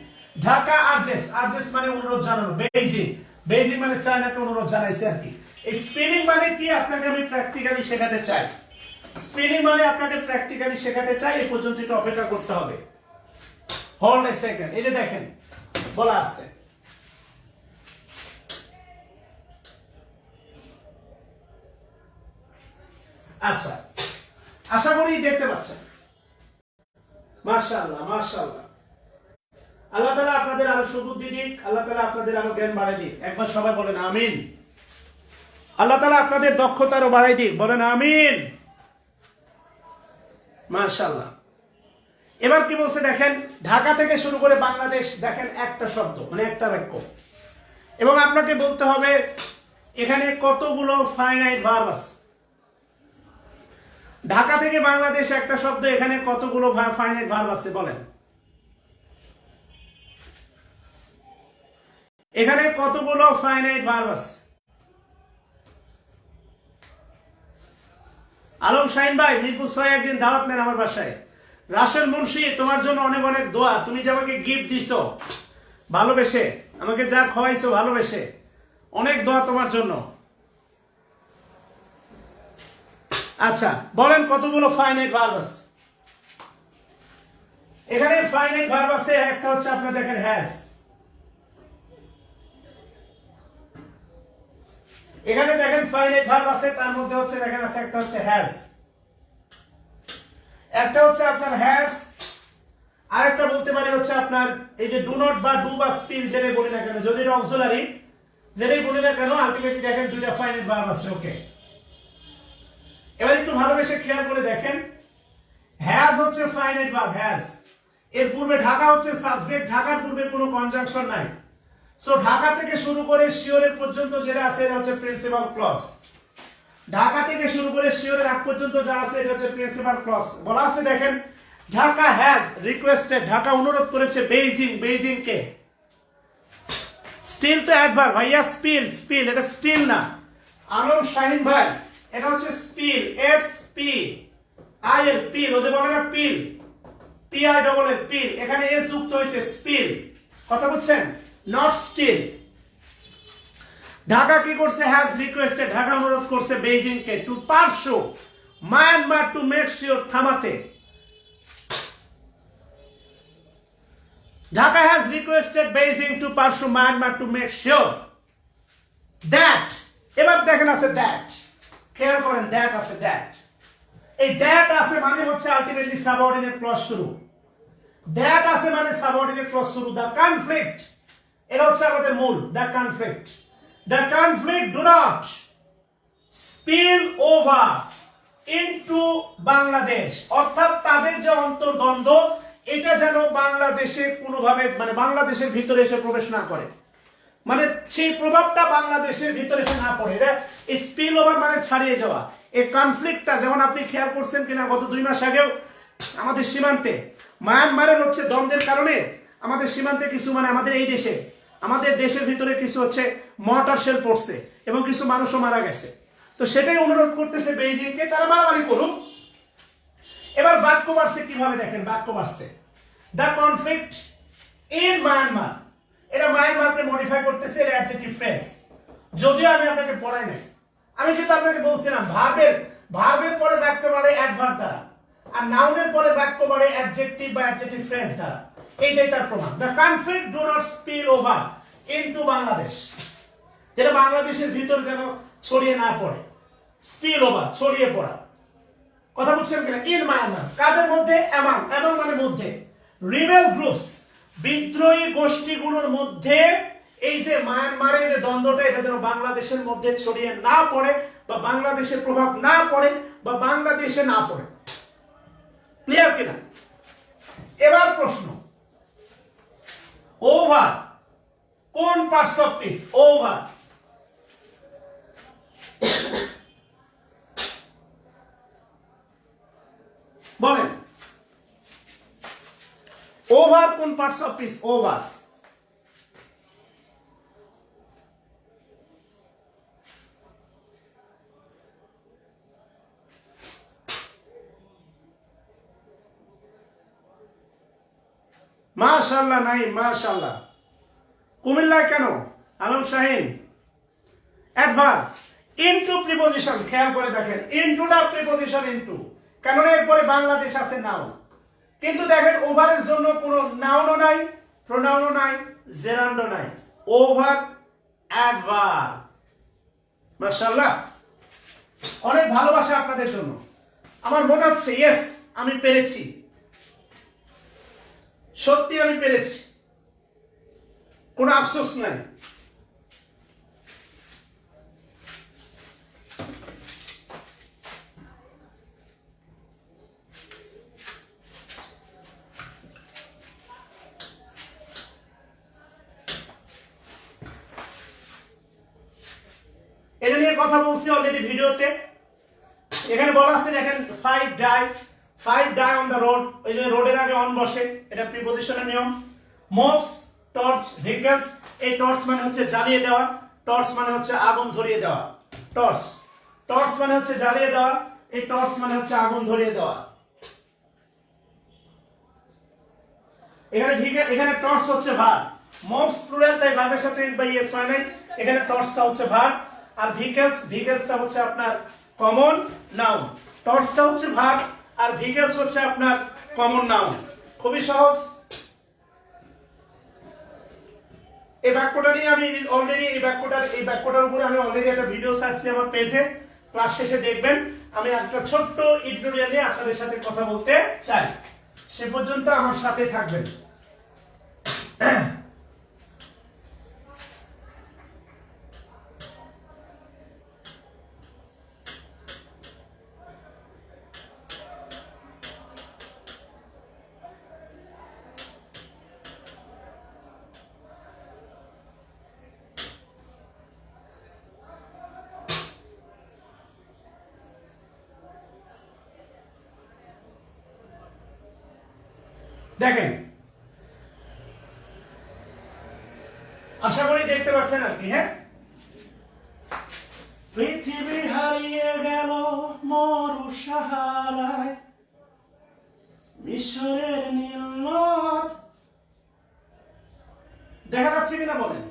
ঢাকা আরজেস, আরজেস মানে অনুরোধ জানানো। বেইজিং, বেইজিং মানে চায়নাকে অনুরোধ জানাইছে আর কি। এই স্পেলিং মানে কি আপনাকে আমি প্র্যাকটিক্যালি শেখাতে চাই, স্পেলিং মানে আপনাকে প্র্যাকটিক্যালি শেখাতে চাই। এই পর্যন্ত একটু অপেক্ষা করতে হবে। হোল্ড এ সেকেন্ড, এই যে দেখেন বলা আছে, আচ্ছা আশা করি দেখতে পাচ্ছেন। মাশাআল্লাহ মাশাআল্লাহ, আল্লাহ তাআলা আপনাদের আরো সুবুদ্ধি দিক, আল্লাহ তাআলা আপনাদের আরো জ্ঞান বাড়াই দিক। একবার সবাই বলেন আমিন। আল্লাহ তাআলা আপনাদের দক্ষতা আরো বাড়াই দিক, বলেন আমিন। মাশাআল্লাহ। এবার কি বলছে দেখেন, ঢাকা থেকে শুরু করে বাংলাদেশ, দেখেন একটা শব্দ মানে একটা বাক্য, এবং আপনাকে বলতে হবে এখানে কতগুলো ফাইনাইট ভার্ব আছে। ঢাকা থেকে বাংলাদেশ একটা শব্দ, এখানে কতগুলো ফাইনাইট ভার্ব আছে বলেন? এখানে কতগুলো ফাইনাইট ভার্ব আছে? আলম শাহিন ভাই, মিরপুর 6 একদিন দাওয়াত নেন আমার বাসায়। রাসেল মুন্সি, তোমার জন্য অনেক অনেক দোয়া। তুমি যে আমাকে গিফট দিছো ভালোবেসে, আমাকে যা খাওয়াইছো ভালোবেসে, অনেক দোয়া তোমার জন্য। আচ্ছা বলেন কতগুলো ফাইনাইট ভার্ব আছে? এখানে ফাইনাইট ভার্ব আছে একটা, হচ্ছে আপনার দেখেন হ্যাজ। এখানে দেখেন ফাইনাইট ভার্ব আছে, তার মধ্যে হচ্ছে দেখেন আছে একটা হচ্ছে হ্যাজ, একটা হচ্ছে আপনার হ্যাজ, আরেকটা বলতে পারি হচ্ছে আপনার এই যে ডু নট বা ডু বা স্পিল যেটাই বলি না কেন, যদি এটা অক্সিলারি যেটাই বলি না কেন, আলটিমেটলি দেখেন দুইটা ফাইনাইট ভার্ব আছে। ওকে, এবার একটু ভালোবেসে খেয়াল করে দেখেন, হ্যাজ হচ্ছে ফাইনাইট ভার্ব, হ্যাজ। এর পূর্বে ঢাকা হচ্ছে সাবজেক্ট, ঢাকার পূর্বে কোনো কনজাংশন নাই। সো ঢাকা থেকে শুরু করে শিওরের পর্যন্ত যেটা আছে এটা হচ্ছে প্রিন্সিপাল ক্লজ। ঢাকা থেকে শুরু করে শিওরের আগ পর্যন্ত যা আছে এটা হচ্ছে প্রিন্সিপাল ক্লজ। বলা আছে দেখেন, ঢাকা হ্যাজ রিকোয়েস্টেড, ঢাকা অনুরোধ করেছে বেইজিং, বেইজিং কে। স্টিল তো অ্যাডভার্ব ভাইয়া, স্পিল, স্পিল এটা স্টিল না। আলম শাহিন ভাই, এটা হচ্ছে স্পিল, এস পি আই এর পিল, ওদের বলে না পিল, পি আই ডবল এর পিল, এখানে এস যুক্ত হয়েছে, স্পিল। কথা বুঝছেন? Not still. ঢাকা কি করছে? হ্যাজ রিকোয়েস্টেড, ঢাকা অনুরোধ করছে বেইজিং কে to pursue Myanmar to make sure, থামাতে। Dhaka has requested Beijing to pursue Myanmar to make sure that. এবার দেখেন আছে দ্যাট, খেয়াল করেন দ্যাট আছে, দ্যাট। এই দ্যাট আছে মানে হচ্ছে আলটিমেটলি সাবঅর্ডিনেট ক্লজ শুরু। দ্যাট আছে মানে সাবঅর্ডিনেট ক্লজ শুরু। দ্য কনফ্লিক্ট, এটা হচ্ছে আমাদের মূল। The conflict, the conflict do not spill over into Bangladesh, অর্থাৎ তাদের যে অন্তর্দ্বন্দ্ব এটা যেন বাংলাদেশে কোনোভাবে মানে বাংলাদেশের ভিতরে এসে প্রবেশ না করে। মানে সেই প্রভাবটা বাংলাদেশের ভিতরে এসে না পড়ে। এটা স্পিল ওভার মানে ছাড়িয়ে যাওয়া। এই কনফ্লিক্টটা যেমন আপনি খেয়াল করছেন কিনা, গত 2 মাস আগেও আমাদের সীমান্তে মায়ানমারের হচ্ছে দ্বন্দ্বের কারণে আমাদের সীমান্তে কিছু মানে আমাদের দেশের ভিতরে কিছু হচ্ছে মর্টার শেল পড়ছে এবং কিছু মানুষও মারা গেছে। তো সেটাই অনুরোধ করতেছে বেইজিংকে, তারা মারামারি করুক। এবার বাক্য বাড়ছে কিভাবে দেখেন, বাক্য বাড়ছে দ্য কনফ্লিক্ট ইন মায়ানমার, এটা মায়ানমারকে মডিফাই করতেছে, এটা অ্যাডজেক্টিভ ফ্রেজ। যদিও আমি আপনাকে পড়াই নাই, আমি কিন্তু আপনাকে বলছিলাম ভার্বের পরে বাক্য বাড়ে অ্যাডভার্ব দ্বারা, আর নাউনের পরে বাক্য বাড়ে অ্যাডজেক্টিভ বা অ্যাডজেক্টিভ ফ্রেজ দ্বারা। এইটাই তার প্রমাণ। The conflict do not spill over into Bangladesh, যেটা বাংলাদেশের ভিতর যেন ছড়িয়ে না পড়ে। স্পিল ওভার ছড়িয়ে পড়া, কথা বুঝছেন কিনা? ইন মায়ানমার কাদের মধ্যে? অ্যামাং মানে মধ্যে। রিবেল গ্রুপস বিদ্রোহী গোষ্ঠীগুলোর মধ্যে এই যে মায়ানমারের যে দ্বন্দ্বটা, এটা যেন বাংলাদেশের মধ্যে ছড়িয়ে না পড়ে বা বাংলাদেশের প্রভাব না পড়ে বা বাংলাদেশে না পড়ে। ক্লিয়ার কিনা? এবার প্রশ্ন, ওভার কোন পার্টস অফ পিস? ওভার বলেন, ওভার কোন পার্টস অফ পিস? ওভার মাশাআল্লাহ নাই, মাশাআল্লাহ। কুমিল্লায় কেন? Alam Shahin, adverb into preposition. খেয়াল করে দেখেন, ইনটুটা প্রিপজিশন ইনটু, কারণ এরপরে বাংলাদেশ আছে নাউন। কিন্তু দেখেন ওভারের জন্য কোনো নাউনও নাই, প্রোনাউনও নাই, জেরান্ডও নাই। Over adverb. মাশাআল্লাহ, অনেক ভালোবাসা আপনাদের জন্য। আমার মনে হচ্ছে ইয়েস, আমি পেরেছি, সত্যি আমি পেরেছি, কোনো আফসোস নাই। এটা নিয়ে কথা বলছি অলরেডি ভিডিওতে। এখানে বলা আছে দেখেন, 5 die on the road, ওই যে রোডের আগে অন বসে, এটা প্রিপজিশনের নিয়ম। মোভস, টর্চ, ভেহিকলস, এই টর্চ মানে হচ্ছে জ্বালিয়ে দেওয়া, টর্চ মানে হচ্ছে আগুন ধরিয়ে দেওয়া। টর্চ মানে হচ্ছে জ্বালিয়ে দেওয়া, এই টর্চ মানে হচ্ছে আগুন ধরিয়ে দেওয়া। এখানে টর্চ হচ্ছে ভার্ব, মোভস প্লুরাল, তাই ভার্বের সাথে বা ইয়েস হয় নাই। এখানে টর্চটা হচ্ছে ভার্ব, আর ভেহিকলসটা হচ্ছে আপনার কমন নাউন। টর্চটা হচ্ছে ভার্ব আর ভেহিকলস হচ্ছে আপনার কমন নাউন। খুবই সহজ। এই বাক্যটা নিয়ে আমি অলরেডি এই বাক্যটার উপরে আমি অলরেডি একটা ভিডিও ছাড়ছি আমার পেজে, ক্লাস শেষে দেখবেন। আমি একটা ছোট্ট এডিটোরিয়াল নিয়ে আপনাদের সাথে কথা বলতে চাই, সে পর্যন্ত আমার সাথে থাকবেন। দেখেন, আশা করি দেখতে পাচ্ছেন আর কি। হ্যাঁ, পৃথিবী হারিয়ে গেল মরু সাহারায়, মিশরের নীল নদ। দেখা যাচ্ছে কিনা বলেন?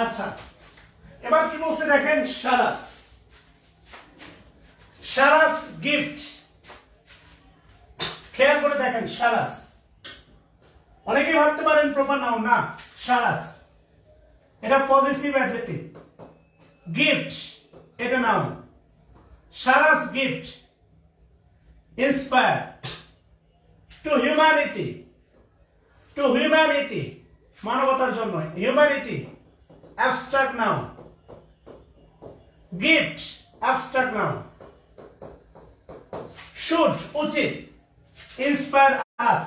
আচ্ছা, এবার কি বলছে দেখেন, শালাস। সারাস গিফট, খেয়াল করে দেখেন সারাস। অনেকেই ভাবতে পারেন প্রপার নাউন, না, সারাস এটা পজিটিভ অ্যাডজেক্টিভ, গিফট এটা noun. Sarah's gift inspire to humanity, to humanity মানবতার জন্য, humanity abstract noun, gift abstract noun. Should উচিত, ইন্সপায়ার আস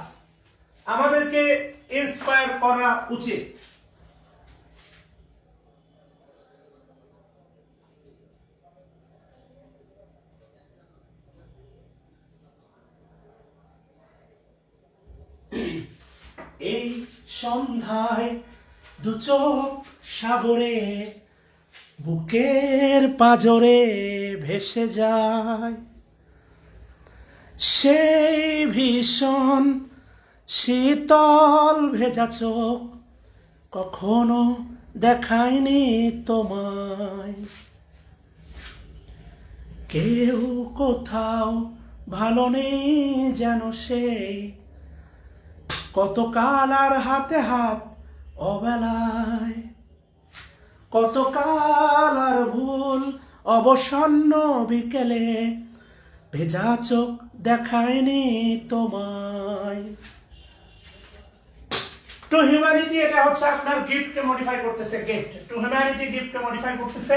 আমাদেরকে ইন্সপায়ার করা উচিত। এই সন্ধ্যায় দু চোখ সাগরে বুকের পাজরে ভেসে যায়, সেই ভীষণ শীতল ভেজা চোখ কখনো দেখায়নি তোমায়। কেউ কোথাও ভালো নেই যেন সেই, কতকাল আর হাতে হাত অবেলায়, কতকাল আর ভুল অবসন্ন বিকেলে ভেজা চোখ দেখায়নি তোমায়। টু হিউম্যানিটি এটা হচ্ছে আপনার গিফটকে মডিফাই করতেছে, গিফট টু হিউম্যানিটি গিফটকে মডিফাই করতেছে।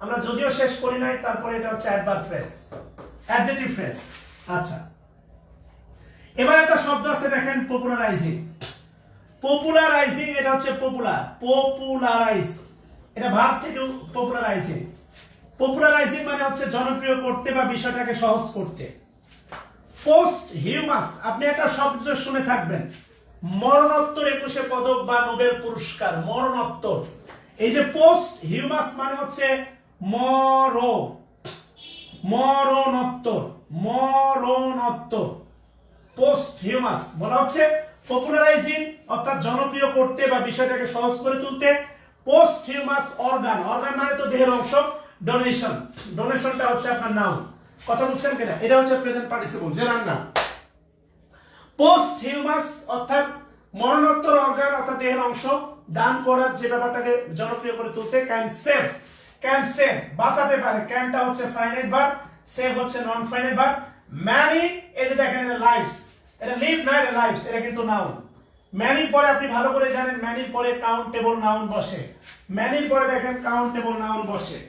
আমরা যদিও শেষ করি নাই, তারপরে এটা হচ্ছে অ্যাডভার্ব ফ্রেজ, অ্যাডজেক্টিভ ফ্রেজ। আচ্ছা, এবার একটা শব্দ আছে দেখেন, পপুলারাইজিং। পপুলারাইজিং এটা হচ্ছে পপুলার, পপুলারাইজ এটা ভার্ব থেকে পপুলারাইজিং। পপুলারাইজিং মানে হচ্ছে জনপ্রিয় করতে বা বিষয়টাকে সহজ করতে। পোস্ট হিউমাস, আপনি একটা শব্দ শুনে থাকবেন, মরণোত্তর 21 পদক বা নোবেল পুরস্কার, মরণোত্তর। এই যে পোস্ট হিউমাস মানে হচ্ছে মরণোত্তর, মরণোত্তর। পোস্ট হিউমাস বলা হচ্ছে পপুলারাইজিং অর্থাৎ জনপ্রিয় করতে বা বিষয়টাকে সহজ করে তুলতে। পোস্ট হিউমাস অর্গান, অর্গান মানে তো দেহের অংশ। ডোনেশন, ডোনেশনটা হচ্ছে আপনার নাউন। কথা বুঝছেন কিনা? এটা হচ্ছে প্রেজেন্ট পার্টিসিপল, যে নাম। পোস্ট হিউমাস অর্থাৎ মরণোত্তর অর্গান অর্থাৎ দেহের অংশ দান করার যে ব্যাপারটাকে জনপ্রিয় করে তুলতে। ক্যান সেভ, ক্যান সেভ বাঁচাতে পারে, ক্যানটা হচ্ছে ফাইনাইট ভার্ব, সেভ হচ্ছে নন ফাইনাইট ভার্ব। ম্যানি, এই যে দেখেন এটা লাইভস, এটা লিভ না, এটা লাইভস, এটা কিন্তু নাউন। ম্যানির পরে আপনি ভালো করে জানেন, ম্যানির পরে কাউন্টেবল নাউন বসে। ম্যানির পরে দেখেন কাউন্টেবল নাউন বসে,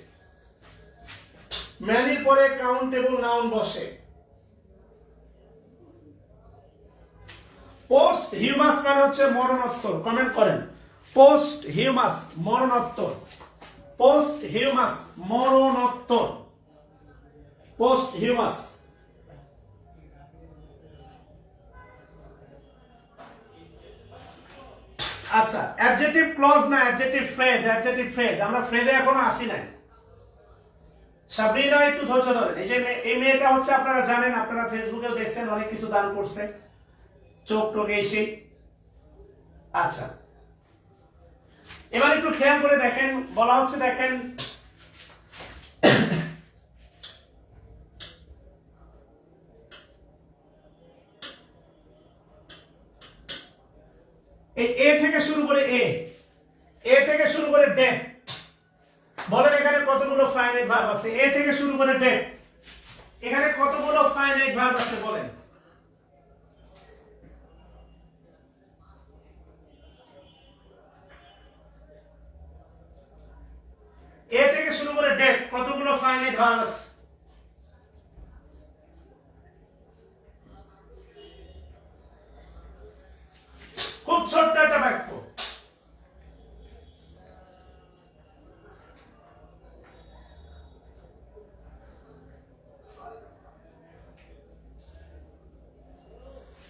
ম্যানির পরে কাউন্টেবল নাউন বসে। পোস্ট হিউমাস মানে হচ্ছে মরণোত্তর, কমেন্ট করেন। পোস্ট হিউমাস মরণোত্তর, পোস্ট হিউমাস মরণোত্তর, পোস্ট হিউমাস। আচ্ছা, অ্যাডজেক্টিভ ক্লজ না অ্যাডজেক্টিভ ফ্রেজ? অ্যাডজেক্টিভ ফ্রেজ, আমরা ফ্রেজে এখনো আসি নাই। সাবরিনা একটু ধৈর্য ধরেন। এই যে এই মেয়েটা হচ্ছে আপনারা জানেন, আপনারা ফেসবুকেও দেখছেন, অনেক কিছু দান করছে, চোখ টোকে এসে। আচ্ছা, এবার একটু খেয়াল করে দেখেন, বলা হচ্ছে দেখেন এই এ থেকে শুরু করে এ থেকে শুরু করে ডেথ। বলেন এখানে কতগুলো ফাইনাইট ভার্ব আছে? এ থেকে শুরু করে ডেথ, এখানে কতগুলো ফাইনাইট ভার্ব আছে বলেন? এ থেকে শুরু করে ডেথ কতগুলো ফাইনাইট ভার্ব আছে? খুব ছোট্ট একটা বাক্য।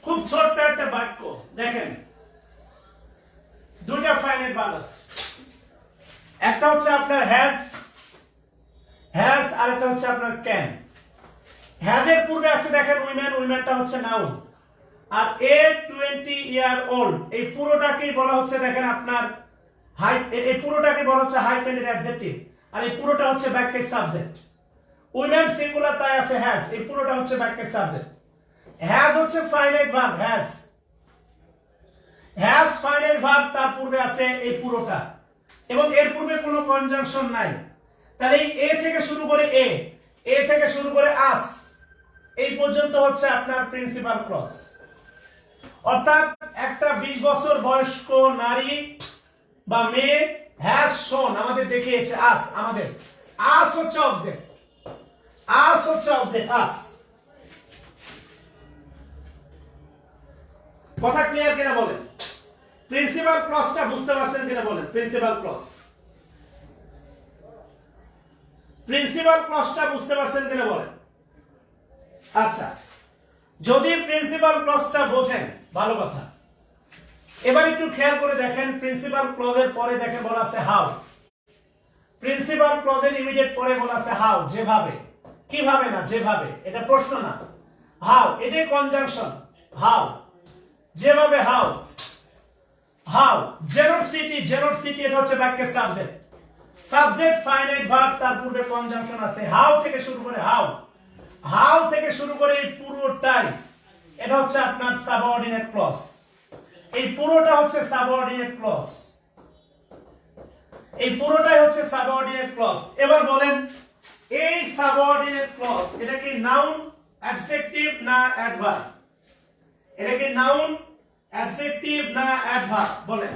খুব ছোট্ট একটা বাক্য, দেখেন দুইটা ফাইনাইট ভার্ব আছে। একটা হচ্ছে আপনার হ্যাজ, হ্যাজ, আর একটা হচ্ছে আপনার ক্যান। হ্যাজ এর পূর্বে আছে দেখেন উইমেন, উইমেনটা হচ্ছে নাউন। আর এ 20 ইয়ার ওল্ড, এই পুরোটাকেই বলা হচ্ছে দেখেন আপনার এই পুরোটাকে বলা হচ্ছে হাইপেন্ডেড অ্যাডজেক্টিভ, আর এই পুরোটা হচ্ছে বাক্যের সাবজেক্ট। উইমেন সিঙ্গুলার তাই আছে হ্যাজ, এই পুরোটা হচ্ছে বাক্যের সাবজেক্ট। হ্যাজ হচ্ছে finite verb, has finite verb, তার পূর্বে আছে এই পুরোটা, এবং এর পূর্বে কোনো কনজাংশন নাই। তাহলে এই এ থেকে শুরু করে এ থেকে শুরু করে আস, এই পর্যন্ত হচ্ছে আপনার প্রিন্সিপাল ক্লজ। অর্থাৎ একটা 20 বছর বয়স্ক নারী বা মেয়ে হ্যাজ শোন, আমাদের দেখিয়েছে আস, আমাদের আস হচ্ছে অবজেক্ট, আস হচ্ছে অবজেক্ট, আস। কথা ক্লিয়ার কিনা বলেন? প্রিন্সিপাল ক্লজটা বুঝতে পারছেন কিনা বলেন? প্রিন্সিপাল ক্লজ, প্রিন্সিপাল ক্লজটা বুঝতে পারছেন কিনা বলেন? আচ্ছা, যদি প্রিন্সিপাল ক্লজটা বোঝেন ভালো কথা। এবার একটু খেয়াল করে দেখেন, প্রিন্সিপাল ক্লজের পরে দেখেন বলা আছে হাউ। প্রিন্সিপাল ক্লজের ইমিডিয়েট পরে বলা আছে হাউ, যেভাবে, কিভাবে না, যেভাবে। এটা প্রশ্ন না, হাউ এটাই কনজাংশন, হাউ, যেভাবে, হাউ, হাউ। জেনোসিটি, জেনোসিটি এটা হচ্ছে বাক্যের সাবজেক্ট, সাবজেক্ট ফাইনাইট ভার্ব, তার পূর্বে কনজাংশন আছে। হাউ থেকে শুরু করে, হাউ, হাউ থেকে শুরু করে এই পুরোটাই এটা হচ্ছে আপনার সাবঅর্ডিনেট ক্লজ, এই পুরোটা হচ্ছে সাবঅর্ডিনেট ক্লজ, এই পুরোটাই হচ্ছে সাবঅর্ডিনেট ক্লজ। এবার বলেন এই সাবঅর্ডিনেট ক্লজ এটা কি নাউন, অ্যাডজেক্টিভ না অ্যাডভার্ব? এটা কি নাউন, অ্যাডজেক্টিভ না অ্যাডভার্ব? বলেন।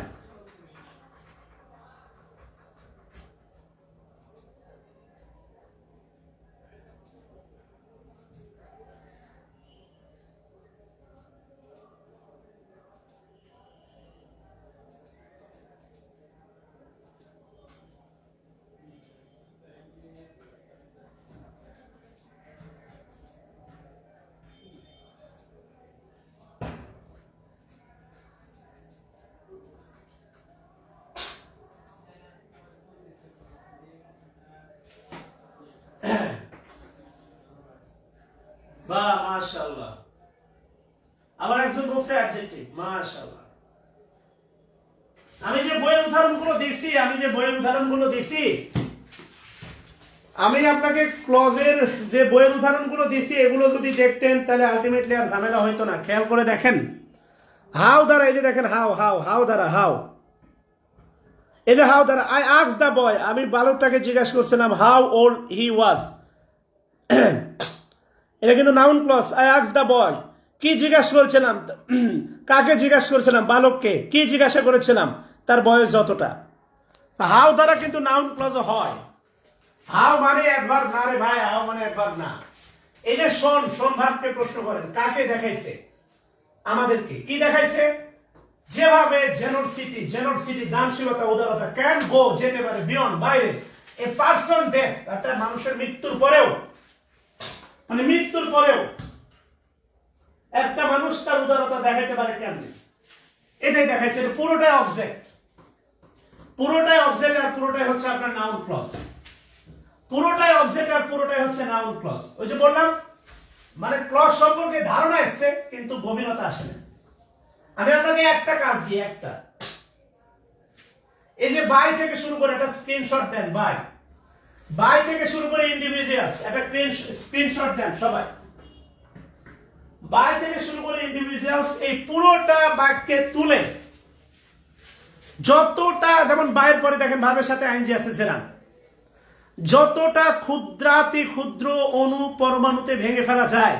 বাহ, মাশাআল্লাহ। আবার একজন বলছে অ্যাডজেক্টিভ, মাশাআল্লাহ। আমি যে বইয়ের উদাহরণগুলো দিছি, আমি আপনাকে ক্লজের যে বইয়ের উদাহরণগুলো দিছি এগুলো যদি দেখতেন তাহলে আলটিমেটলি আর ঝামেলা হইতো না। খেয়াল করে দেখেন, হাউ দ্বারা, এই যে দেখেন হাউ, হাউ, হাউ দ্বারা, হাউ, এই যে হাউ দ্বারা, আই আস্ক দ্য বয়, আমি বালকটাকে জিজ্ঞাসা করছিলাম হাউ ওল্ড হি ওয়াজ, এটা কিন্তু noun clause. I ask the boy, কি জিজ্ঞাসা করেছিলাম, কাকে জিজ্ঞাসা করেছিলাম, বালককে। কি জিজ্ঞাসা করেছিলাম, তার বয়স যতটা। হাউ দ্বারা কিন্তু নাউন ক্লজ হয়। হাউ মানে অ্যাডভার্ব না রে ভাই, হাউ মানে অ্যাডভার্ব না। এই যে শোন, শোন ভার্বকে প্রশ্ন করেন, কাকে দেখাইছে? আমাদেরকে। কি দেখাইছে? যেভাবে, জেনোসিটি, জেনোসিটি দানশীলতা, উদারতা, ক্যান গো যেতে পারে, বিয়ন্ড বাইরে, এ পারসন ডেথ, একটা মানুষের মৃত্যুর পরেও, মানে মৃত্যুর পরেও একটা মানুষ তার উদারতা দেখাইতে পারে কেমনে, এটাই দেখাইছে। এটা পুরোটাই অবজেক্ট, পুরোটাই অবজেক্ট, আর পুরোটাই হচ্ছে আপনার নাউন ক্লজ, পুরোটাই অবজেক্ট আর পুরোটাই হচ্ছে নাউন ক্লজ। ওই যে বললাম, মানে ক্লজ সম্পর্কে ধারণা এসছে কিন্তু গভীরতা আসে না। আমি আপনাকে একটা কাজ দিই, একটা, এই যে বাই থেকে শুরু করে একটা স্ক্রিনশট দেন, বাই, বাই থেকে শুরু করে ইন্ডিভিজুয়ালস একটা স্ক্রিনশট দেন সবাই। বাই থেকে শুরু করে ইন্ডিভিজুয়ালস, এই পুরোটা বাক্যে তুলে যতটা, যেমন বাইয়ের পরে দেখেন ভাবের সাথে আইনজি আছে সেরান, যতটা ক্ষুদ্রাতি ক্ষুদ্র অণু পরমাণুতে ভেঙে ফেলা যায়,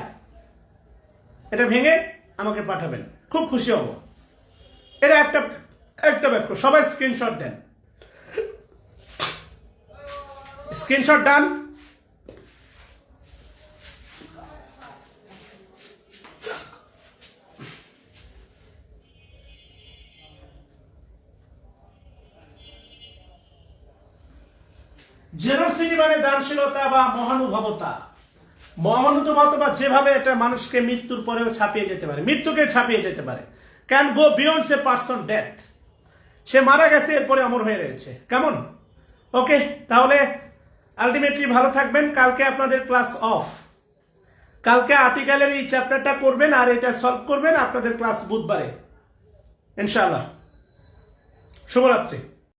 এটা ভেঙে আমাকে পাঠাবেন, খুব খুশি হব। এটা একটা একটা বাক্য, সবাই স্ক্রিনশট দেন। স্ক্রিনশট ডান। জেনোসিটি মানে দানশীলতা বা মহানুভবতা, মহানুভবতা বা যেভাবে এটা মানুষকে মৃত্যুর পরেও ছাপিয়ে যেতে পারে, মৃত্যুকে ছাপিয়ে যেতে পারে। Can go beyond a person death, সে মারা গেছে এরপরে অমর হয়ে রয়েছে। কেমন? ওকে, তাহলে আলটিমেটলি ভালো থাকবেন। কালকে আপনাদের ক্লাস অফ, কালকে আর্টিকেলের এই চ্যাপ্টারটা করবেন আর এটা সলভ করবেন। আপনাদের ক্লাস বুধবারে ইনশাআল্লাহ। শুভরাত্রি।